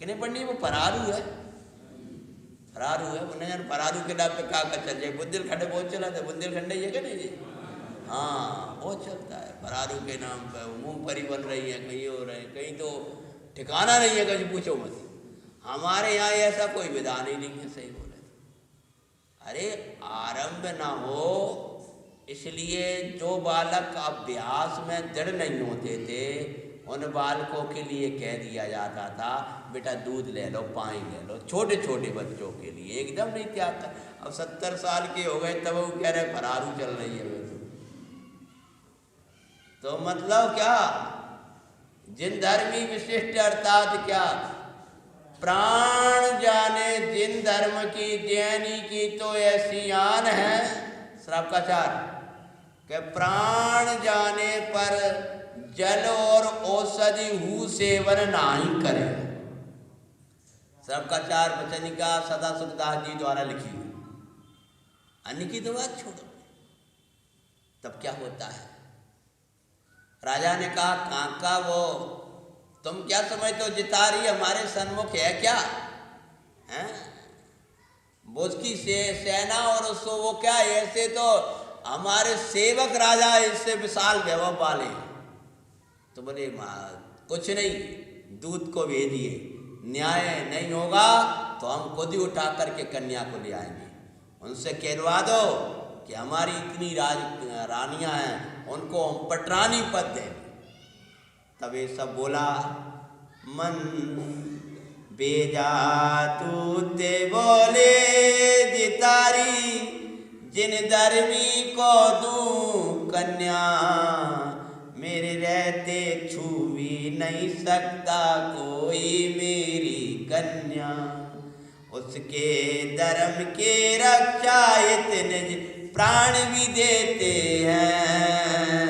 कहने पड़नी वो फरारू है, फरारू है। उन्हें यार फरारू के नाम पे क्या कर चल जाए, बुंदेलखंड बहुत चला था, बुंदेलखंड ही है क्या नहीं जी? हाँ बहुत चलता है फरारू के नाम पर। मूंगफली बन रही है, कहीं हो रहे हैं, कहीं तो ठिकाना नहीं है, कहीं पूछो मत। हमारे यहाँ ऐसा कोई विधान ही नहीं है। सही बोले, अरे आरंभ ना हो इसलिए जो बालक अभ्यास में दृढ़ नहीं होते थे उन बालकों के लिए कह दिया जाता था बेटा दूध ले लो, पानी ले लो। छोटे छोटे बच्चों के लिए एकदम नहीं त्याग था। अब 70 साल के हो गए तब वो कह रहे फरारू चल रही है। तो मतलब क्या, जिन धर्मी विशिष्ट अर्थात क्या, प्राण जाने जिन धर्म की जैनी की तो ऐसी आन है श्रावकाचार कि प्राण जाने पर जल और औषधि हु सेवन नहीं करे। श्रावकाचार वचनिका सदा सुखदास जी द्वारा लिखी हुई। अन्य की तो बात छोड़ो। तब क्या होता है, राजा ने कहा काका वो तुम क्या समझते हो, जितारी हमारे सन्मुख है क्या हैं? वो उसकी सेना और उसको वो क्या, ऐसे तो हमारे सेवक राजा इससे विशाल वैभव वाले हैं। तो बोले कुछ नहीं, दूध को भेजिए, न्याय नहीं होगा तो हम खुद ही उठा करके कन्या को ले आएंगे। उनसे कहलवा दो कि हमारी इतनी रानियां हैं, उनको हम पटरानी पद दें। तब ये सब बोला मन बेजा तूते बोले जितारी जिन धर्मी को दूं कन्या, मेरे रहते छू भी नहीं सकता कोई मेरी कन्या। उसके धर्म के रक्षा इतने प्राण भी देते हैं।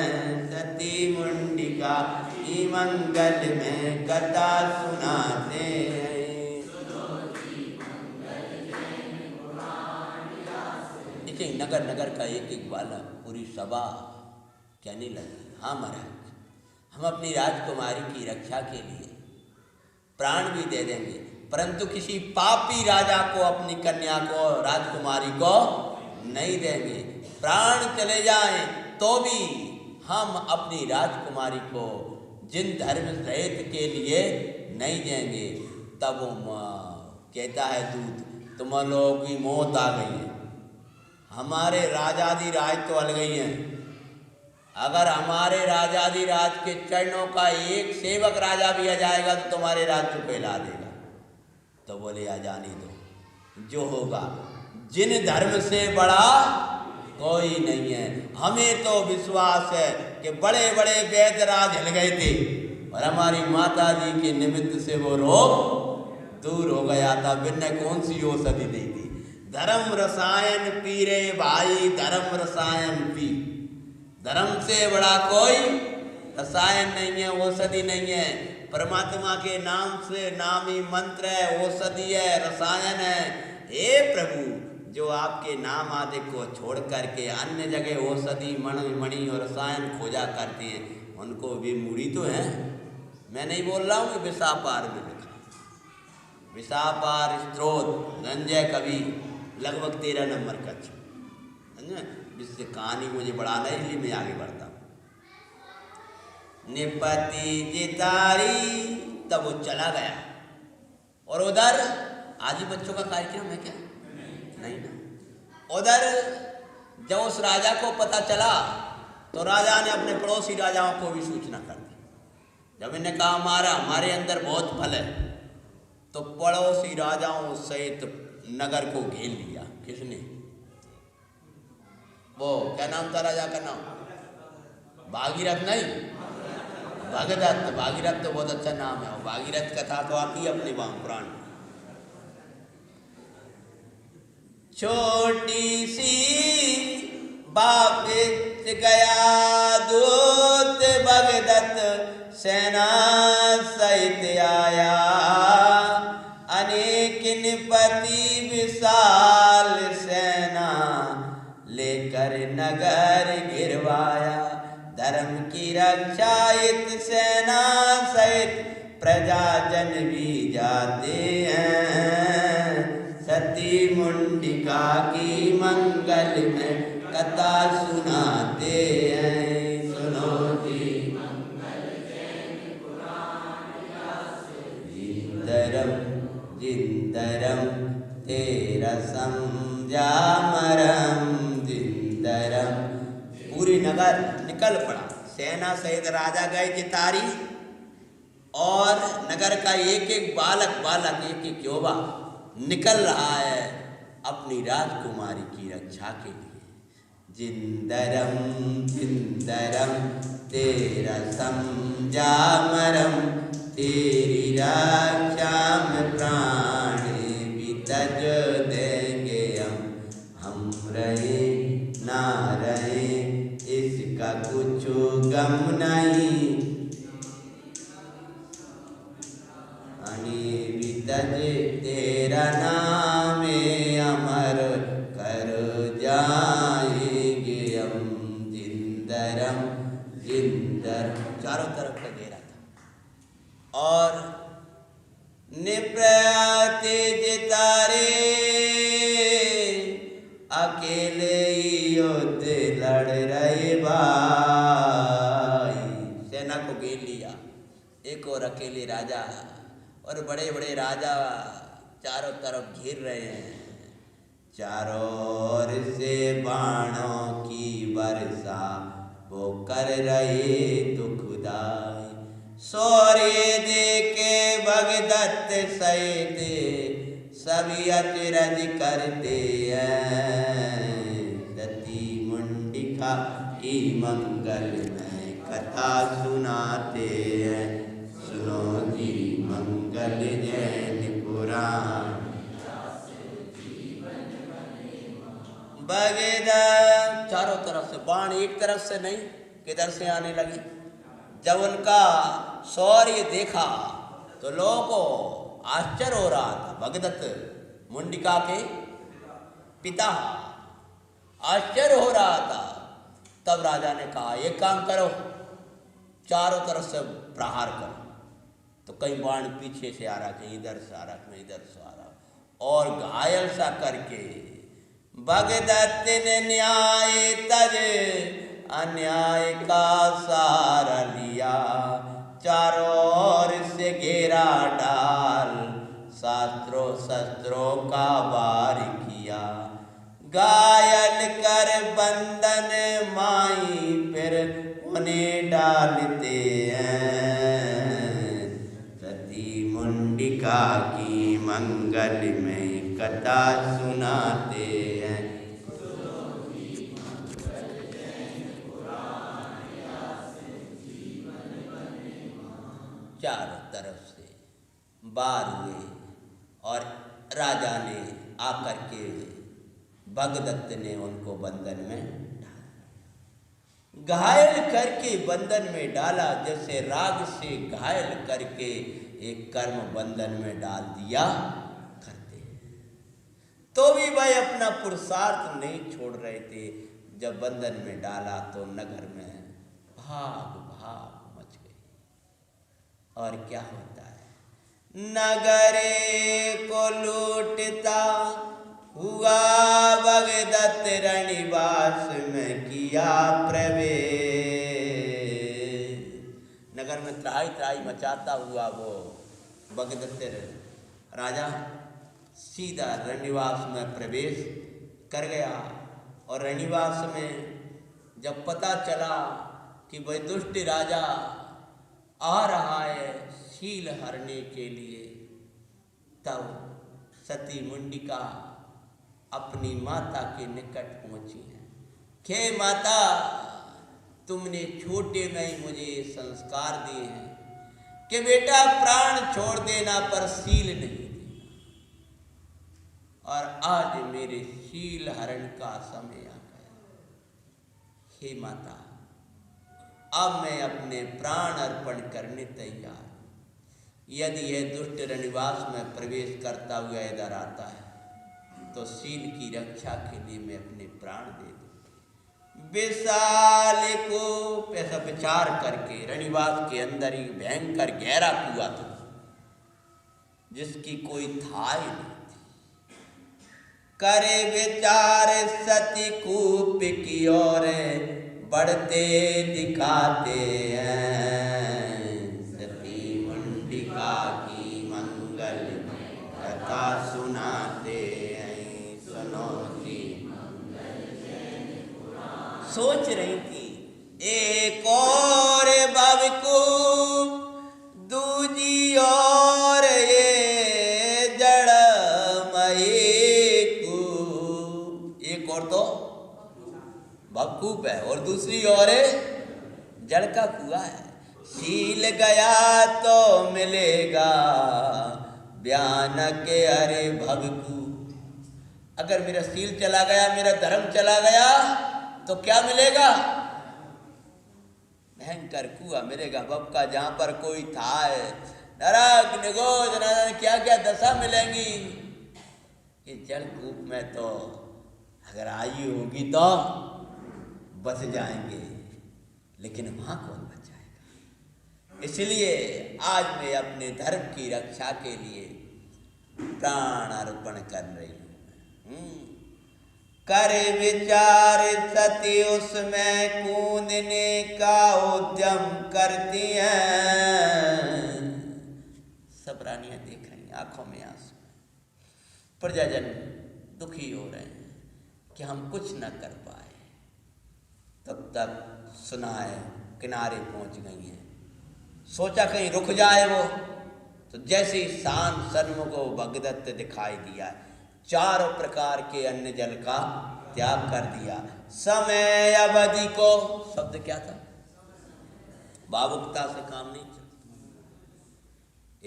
सती मुंडिका की मंगल में कथा सुनाते हैं। देखिए नगर नगर का एक एक बालक, पूरी सभा कहने लगी, हाँ महाराज, हम अपनी राजकुमारी की रक्षा के लिए प्राण भी दे देंगे, परंतु किसी पापी राजा को अपनी कन्या को, राजकुमारी को नहीं देंगे। प्राण चले जाएं तो भी हम अपनी राजकुमारी को जिन धर्म सहित के लिए नहीं देंगे। तब वो कहता है दूत, तुम लोगों की मौत आ गई है, हमारे राजाधिराज तो हल गई हैं। अगर हमारे राजाधिराज के चरणों का एक सेवक राजा भी आ जाएगा तो तुम्हारे राज्य को हिला देगा। तो बोले आ जाने दो, जो होगा, जिन धर्म से बड़ा कोई नहीं है। हमें तो विश्वास है कि बड़े बड़े वैद्य राज हिल गए थे और हमारी माता जी के निमित्त से वो रोग दूर हो गया था। बिन्ने कौन सी औषधि दी थी? धर्म रसायन पी रे भाई, धर्म रसायन पी। धर्म से बड़ा कोई रसायन नहीं है, औषधि नहीं है। परमात्मा के नाम से नाम ही मंत्र है, औषधि है, रसायन है। हे प्रभु, जो आपके नाम आदि को छोड़ करके अन्य जगह औषधि मणि और रसायन खोजा करते हैं, उनको भी मूढ़ी तो है। मैं नहीं बोल रहा हूँ कि विशापार में लिखा, विशापार स्त्रोत रंजय कवि लगभग 13 नंबर का समझे, जिससे कहानी मुझे बढ़ाना है, इसलिए मैं आगे बढ़ता हूँ। निपति जितारी, तब वो चला गया। और उधर आज ही बच्चों का कार्यक्रम है क्या? नहीं ना। उधर जब उस राजा को पता चला तो राजा ने अपने पड़ोसी राजाओं को भी सूचना कर दी। जब इन्हें कहा हमारे अंदर बहुत बल है, तो पड़ोसी राजाओं सहित नगर को घेर लिया। किसने? वो क्या नाम था राजा का नाम? भागीरथ नहीं, भागीरथ। भागीरथ तो बहुत अच्छा नाम है। भागीरथ कथा तो आती है अपने वहां पुराण। छोटी सी वापिस गया दूत, भगदत्त सेना सहित आया। अनेक निपति विशाल सेना लेकर नगर गिरवाया। धर्म की रक्षा इत सेना सहित प्रजाजन भी जाते हैं। सती मुंडिका की मंगल में कथा सुनाते हैं। सुनो जी जिंदरम जिंदरम तेरा समझा मरम जिंदरम। पूरी नगर निकल पड़ा, सेना सहित राजा गए जितारी, और नगर का एक एक बालक एक एक युवा निकल रहा है अपनी राजकुमारी की रक्षा के लिए। जिंदरम जिंदरम तेरा समझा मरम, तेरी रक्षा में प्राण भी तज देंगे हम रहे ना रहे इसका कुछ गम नहीं। भी तज तेरा नाम अमर कर जाएंगे हम। जिंदरम जिंदर चारों तरफ का घेरा था। और निप्रयाते जितारे अकेले ही युद्ध लड़ रहे भाई। सेना को घेर लिया, एक और अकेले राजा और बड़े बड़े राजा चारों तरफ घिर रहे हैं। चारों ओर से बाणों की वर्षा वो कर रहे दुखदाई। सौर्य देके भगदत्त सहित सभी अचरज करते हैं। सती मुंडिका की मंगल में कथा सुनाते हैं। सुनो जी मंगल जैन पुराण। भगदत्त बाण एक तरफ से नहीं किधर से आने लगे। जब उनका शौर्य देखा तो लोगों को आश्चर्य हो रहा था। भगदत्त मुंडिका के पिता आश्चर्य हो रहा था। तब राजा ने कहा एक काम करो, चारों तरफ से प्रहार करो। तो कई बाण पीछे से आ रहा, कहीं इधर से आ रहा, कहीं इधर से आ रहा, और घायल सा करके भगदत्त ने न्याय तज अन्याय का सहारा लिया। चारों ओर से घेरा डाल शास्त्रों शस्त्रों का वार किया। घायल कर बंधन माई फिर उन्हें डालते हैं। सती मुंडिका की मंगल में कथा सुनाते हैं। चारों तरफ से बार हुए और राजा ने आकर के भगदत्त ने उनको बंधन में डाला, घायल करके बंधन में डाला। जैसे राग से घायल करके एक कर्म बंधन में डाल दिया करते। तो भी भाई अपना पुरुषार्थ नहीं छोड़ रहे थे। जब बंधन में डाला तो नगर में भाग भाग मच गई। और क्या होता है, नगरे को लूटता हुआ भगदत्त रणिवास में किया प्रवेश। नगर में त्राही त्राही मचाता हुआ वो भगदत्त राजा सीधा रणिवास में प्रवेश कर गया। और रणिवास में जब पता चला कि भाई दुष्ट राजा आ रहा है शील हरने के लिए, तब सती मुंडिका अपनी माता के निकट पहुंची है। हे माता, तुमने छोटे में ही मुझे संस्कार दिए हैं कि बेटा प्राण छोड़ देना पर शील नहीं देना, और आज मेरे शील हरण का समय आ गया। हे माता, अब मैं अपने प्राण अर्पण करने तैयार। यदि यह दुष्ट रणिवास में प्रवेश करता हुआ इधर आता है तो शील की रक्षा के लिए मैं अपने प्राण दे दूंगी। विशाल को ऐसा विचार करके रणिवास के अंदर ही भयंकर गहरा कुआं था जिसकी कोई था ही नहीं थी। करे विचार सती कूप की ओर बढ़ते दिखाते हैं। सती मुंडिका की मंगल कथा सुनाते हैं। सुनो जी, सोच रही थी एक और भव को दूजी और ये जड़मयी को। एक और तो भवकूप है और दूसरी ओर जड़ का कुआं है। शील गया तो मिलेगा बयान के अरे भवकू। अगर मेरा शील चला गया, मेरा धर्म चला गया तो क्या मिलेगा? भयंकर कुआं मिलेगा भव का, जहां पर कोई था है नरक निगोज न क्या क्या दशा मिलेंगी। इस जल कूप में तो अगर आयु होगी तो बच जाएंगे, लेकिन वहां कौन बचाएगा? इसलिए आज मैं अपने धर्म की रक्षा के लिए प्राण अर्पण कर रही हूं। कर विचार सती उसमें कूदने का उद्यम करती हैं। सब रानियां देख रही हैं, आंखों में आंसू। प्रजाजन दुखी हो रहे हैं कि हम कुछ न कर पाए। तब तक सुना है किनारे पहुंच गई हैं। सोचा कहीं रुक जाए वो, तो जैसे ही शान सन्मुख को भगदत्त दिखाई दिया, चारों प्रकार के अन्न जल का त्याग कर दिया। समय अवधि को, शब्द क्या था? भावुकता से काम नहीं चलता,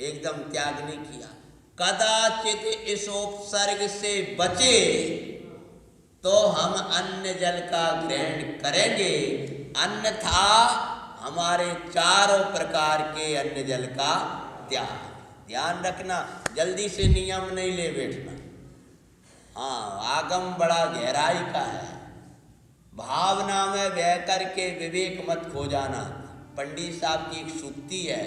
एकदम त्याग नहीं किया। कदाचित इस उपसर्ग से बचे तो हम अन्य जल का ग्रहण करेंगे, अन्यथा हमारे चारों प्रकार के अन्य जल का त्याग। ध्यान रखना, जल्दी से नियम नहीं ले बैठना। हाँ, आगम बड़ा गहराई का है। भावना में बह करके विवेक मत खो जाना। पंडित साहब की एक सूक्ति है,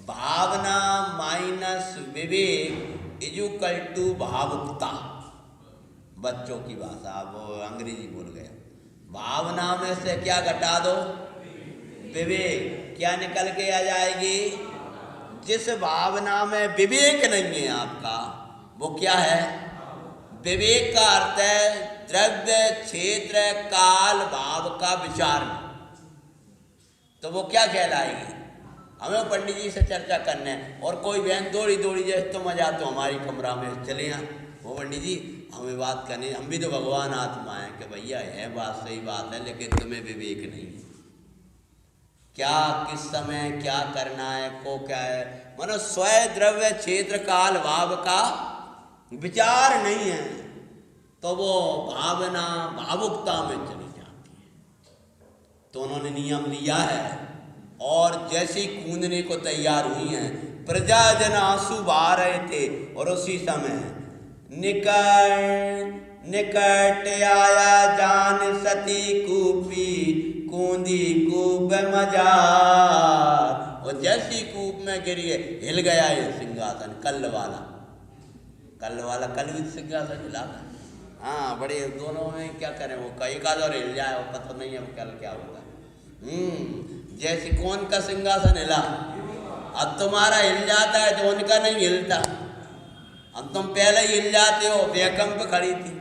भावना माइनस विवेक इजुकल टू भावुकता। बच्चों की भाषा, वो अंग्रेजी बोल गया। भावना में से क्या घटा दो? विवेक। क्या निकल के आ जाएगी? जिस भावना में विवेक नहीं है आपका, वो क्या है? विवेक का अर्थ है द्रव्य क्षेत्र काल भाव का विचार। तो वो क्या कहलाएगी? हमें पंडित जी से चर्चा करने है, और कोई बहन दौड़ी दौड़ी जैसे तो मजा तो हमारी कमरा में चले यहाँ, वो पंडित जी हमें बात करनी, हम भी तो भगवान आत्मा है कि भैया है बात, सही बात है, लेकिन तुम्हें विवेक नहीं है। क्या किस समय क्या करना है, को क्या है, मानो स्वयं द्रव्य क्षेत्र काल भाव का विचार नहीं है, तो वो भावना भावुकता में चली जाती है। तो उन्होंने नियम लिया है, और जैसी कूदने को तैयार हुई हैं, प्रजाजन आंसू बहा रहे थे, और उसी समय निकट आया जान सती कूपी कूंदी कूप मजार। और जैसी कूप में गिरी है, हिल गया ये सिंहासन, कल वाला कल भी सिंहासन हिला। हाँ, बड़े दोनों में क्या करें, वो कई का और हिल जाए, वो पता नहीं है कल क्या होगा। जैसे कौन का सिंहासन हिला? अब तुम्हारा हिल जाता है तो उनका नहीं हिलता। अब तुम पहले ही हिल जाते हो, बेकंप खड़ी थी।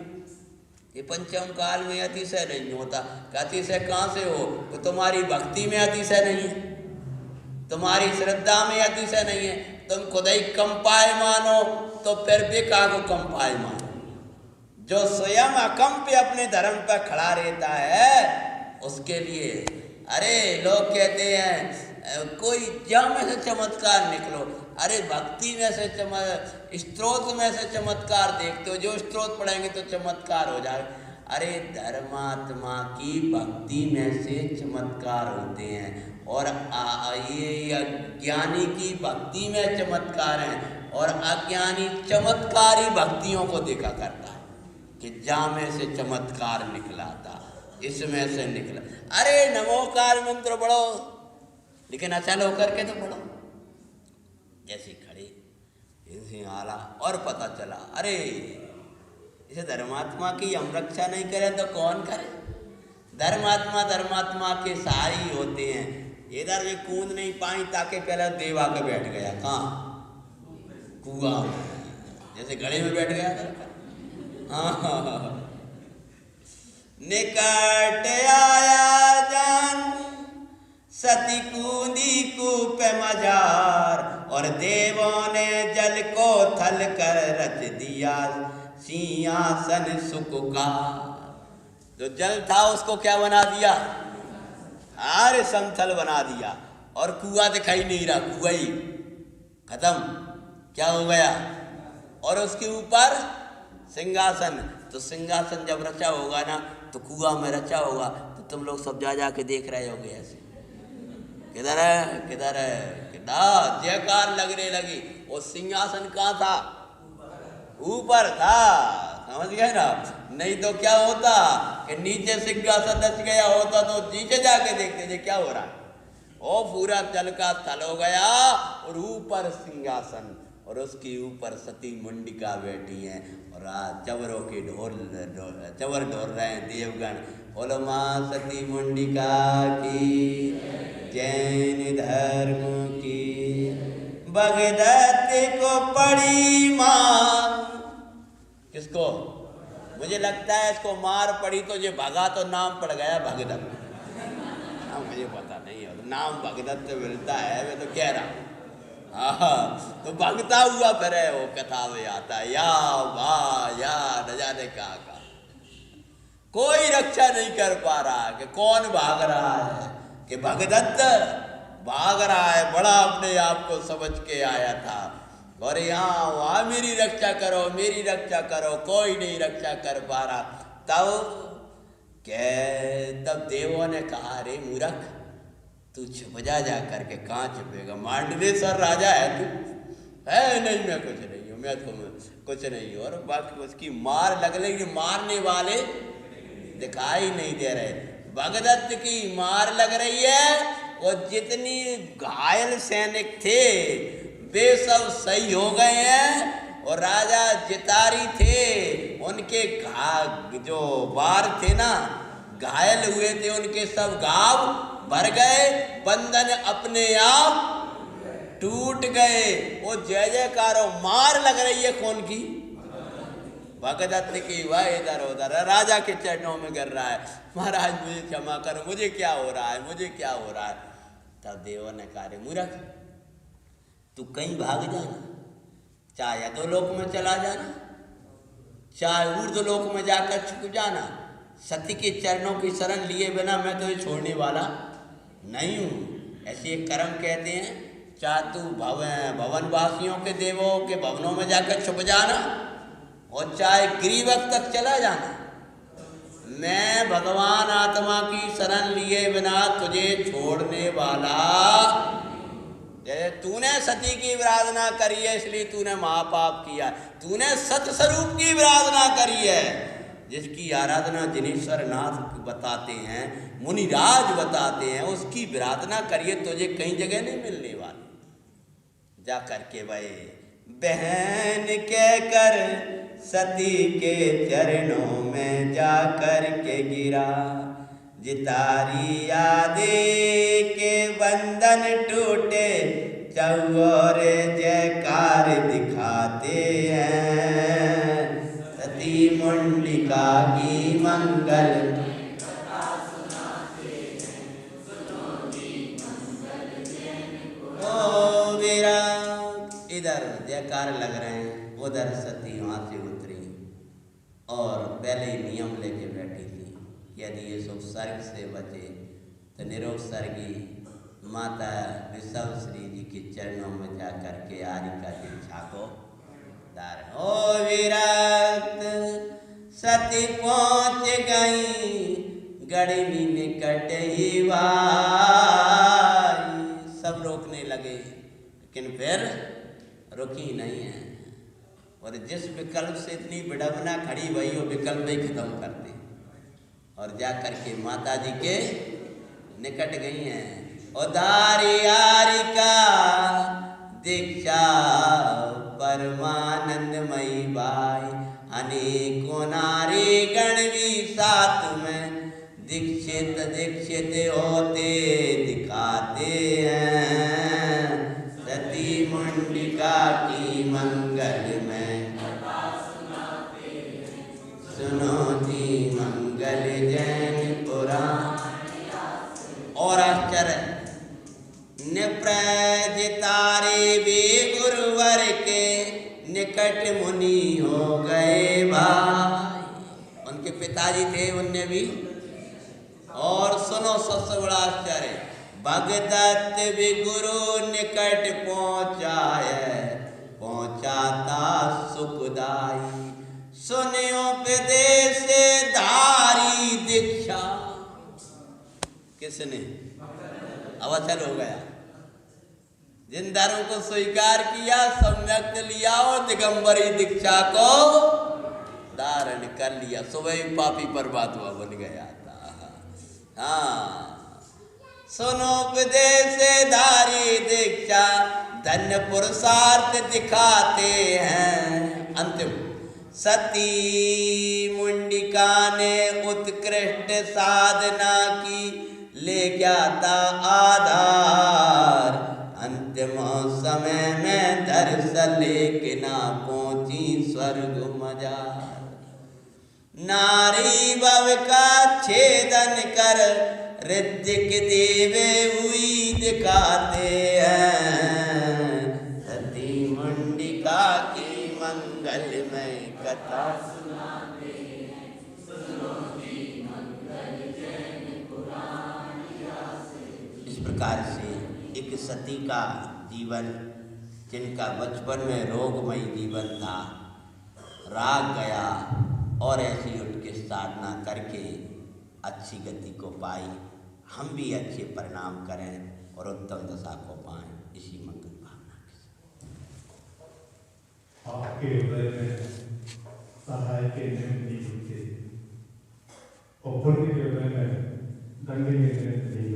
ये पंचम काल में अतिशय नहीं होता। अतिशय कहाँ से हो? तो तुम्हारी भक्ति में अतिशय नहीं है, तुम्हारी श्रद्धा में अतिशय नहीं है। तुम खुद ही कंपाय मानो तो फिर बेका को कंपाय मानो। जो स्वयं अकंप अपने धर्म पर खड़ा रहता है, उसके लिए अरे लोग कहते हैं कोई जम में से चमत्कार निकलो। अरे भक्ति में से स्त्रोत में से चमत्कार देखते हो, जो स्त्रोत पढ़ेंगे तो चमत्कार हो जाए। अरे धर्मात्मा की भक्ति में से चमत्कार होते हैं, और ये अज्ञानी की भक्ति में चमत्कार हैं, और अज्ञानी चमत्कारी भक्तियों को देखा करता है कि जामे से चमत्कार निकला था, इसमें से निकला। अरे नमोकार मंत्र पढ़ो, लेकिन अचल होकर के तो पढ़ो। जैसी खड़ी इसी आला, और पता चला अरे इसे धर्मात्मा की हम रक्षा नहीं करें तो कौन करे? धर्मात्मा के सहारी होते हैं। इधर भी कूद नहीं पाई ताकि पहले देवा के बैठ गया, कहाँ? कुआ में, जैसे घड़े में बैठ गया था। हाँ, निकट आया जान सती कूदी कूप मजार, और देवों ने जल को थल कर रच दिया सिंहासन सुख का। जो जल था उसको क्या बना दिया? अरे समथल बना दिया, और कुआं दिखाई नहीं रहा, कुआं ही खत्म। क्या हो गया? और उसके ऊपर सिंहासन। तो सिंहासन जब रचा होगा ना, तो कुआं में रचा होगा, तो तुम लोग सब जा के देख रहे होगे ऐसे, किधर है किधर है किधर, जयकार लगने लगी। वो सिंहासन कहाँ था? ऊपर था, समझ गए ना? नहीं तो क्या होता कि नीचे सिंहासन रच गया होता तो नीचे जाके देखते थे क्या हो रहा है। वो पूरा जल का स्थल हो गया, और ऊपर सिंहासन, और उसके ऊपर सती मुंडिका बैठी हैं, और चवरों के चवर ढोल रहे हैं देवगण। बोलो माँ सती मुंडिका की, जैन धर्म की। भगदत्त को पड़ी मार, किसको? मुझे लगता है इसको मार पड़ी तो ये भगा तो नाम पड़ गया भगदत्त। मुझे पता नहीं है, नाम भगदत्त मिलता है, मैं तो कह रहा हूँ। हाँ, तो भगता हुआ फिर वो कथा में आता है, या वाह या न जाने कहाँ का। कोई रक्षा नहीं कर पा रहा कि कौन भाग रहा है, कि भगदत्त भाग रहा है, बड़ा अपने आप को समझ के आया था, और यहाँ वहाँ मेरी रक्षा करो मेरी रक्षा करो, कोई नहीं रक्षा कर पा रहा। तब देवों ने कहा, अरे मूर्ख, तू छुप जा करके। कहाँ छुपेगा, मांडवेश्वर राजा है तू? है नहीं, मैं कुछ नहीं हूँ, मैं तो कुछ नहीं हूँ। और बाकी उसकी मार लग रही, मारने वाले दिखाई नहीं दे रहे। भगदत्त की मार लग रही है, और जितनी घायल सैनिक थे वे सब सही हो गए हैं, और राजा जितारी थे उनके जो वार थे ना, घायल हुए थे, उनके सब घाव भर गए, बंधन अपने आप टूट गए। वो जय जयकारो मार लग रही है कौन की? भगदत्त की। वह इधर उधर राजा के चरणों में गिर रहा है, महाराज मुझे क्षमा करो, मुझे क्या हो रहा है, मुझे क्या हो रहा है। तब देवों ने कहा, मूर्ख, तू कहीं भाग जाना, चाहे अधोलोक में चला जाना, चाहे ऊर्ध्वलोक में जाकर छुप जाना, सती के चरणों की शरण लिए बिना मैं तुझे छोड़ने वाला नहीं हूँ। ऐसे एक कर्म कहते हैं, चाहे तू भवन वासियों के देवों के भवनों में जाकर छुप जाना, और चाहे गिरिवत तक चला जाना, मैं भगवान आत्मा की शरण लिए बिना तुझे छोड़ने वाला। जैसे तूने सती की आराधना करी है इसलिए तूने महापाप किया, तूने सत स्वरूप की आराधना करी है, जिसकी आराधना जिनेश्वर नाथ बताते हैं, मुनिराज बताते हैं, उसकी आराधना करिए, तुझे कहीं जगह नहीं मिलने वाली। जा करके भाई बहन कहकर सती के चरणों में जा कर के गिरा, जितारी यादे के बंधन टूटे, चौर जयकार दिखाते हैं, सती मुंडिका की मंगल ओ वीरा। इधर जयकार लग रहे हैं, उधर सती वहाँ से उतरी और पहले ही नियम लेके बैठी थी, यदि ये सब स्वर्ग से बचे तो निरोत्सर्गी माता विश्वश्री जी के चरणों में जा करके आर्य का दीक्षा को धारण। ओ विराट सती पहुँच गई, गढ़ी निकट ही भाई। सब रोकने लगे, लेकिन फिर रुकी नहीं है, और जिस विकल्प से इतनी विडंबना खड़ी हुई वो विकल्प ही खत्म कर दी, और जा करके माता जी के निकट गई हैं। उदारी आरिका दीक्षा परमानंदमयी बाई, अनेकों नारी गणवी साथ में दीक्षित दीक्षित होते दिखाते हैं, सती मुंडिका की मंगल में सुनो जी मंगल जैन पुराण। और आश्चर्य, निप्रजितारे भी गुरुवर के निकट मुनि हो गए भाई। उनके पिताजी थे, उनने भी। और सुनो सबसे बड़ा आश्चर्य, भगदत्त भी गुरु निकट पहुँचा है, पहुँचाता सुखदाई, सुनियो विदेश धारी दीक्षा। किसने? अवचल हो गया, जिन धर्म को स्वीकार किया, सम्यक लिया और दिगंबरी दीक्षा को धारण कर लिया, सुबह ही पापी परमात्मा बन गया था। हाँ, सुनो विदेश धारी दीक्षा, धन्य पुरुषार्थ दिखाते हैं। अंतिम, सती मुंडिका ने उत्कृष्ट साधना की, ले गया था आधार, अंतिम समय में दर्शन लेके ना पहुंची स्वर्ग मजार। नारी भव का छेदन कर ऋतिक देवे हुई दिखाते हैं, सती मुंडिका की मंगलमय कथा सुनाते हैं, सुनो जी मंगल जैन पुराण। इस प्रकार से एक सती का जीवन, जिनका बचपन में रोगमय जीवन था, राग गया और ऐसी के साधना करके अच्छी गति को पाई, हम भी अच्छे परिणाम करें और उत्तम दशा को पाएं, इसी मंगल भावना के साथ। आपके हृदय में सहाय के नियम नहीं होते और पुण्य के हृदय में दंड के नियम नहीं।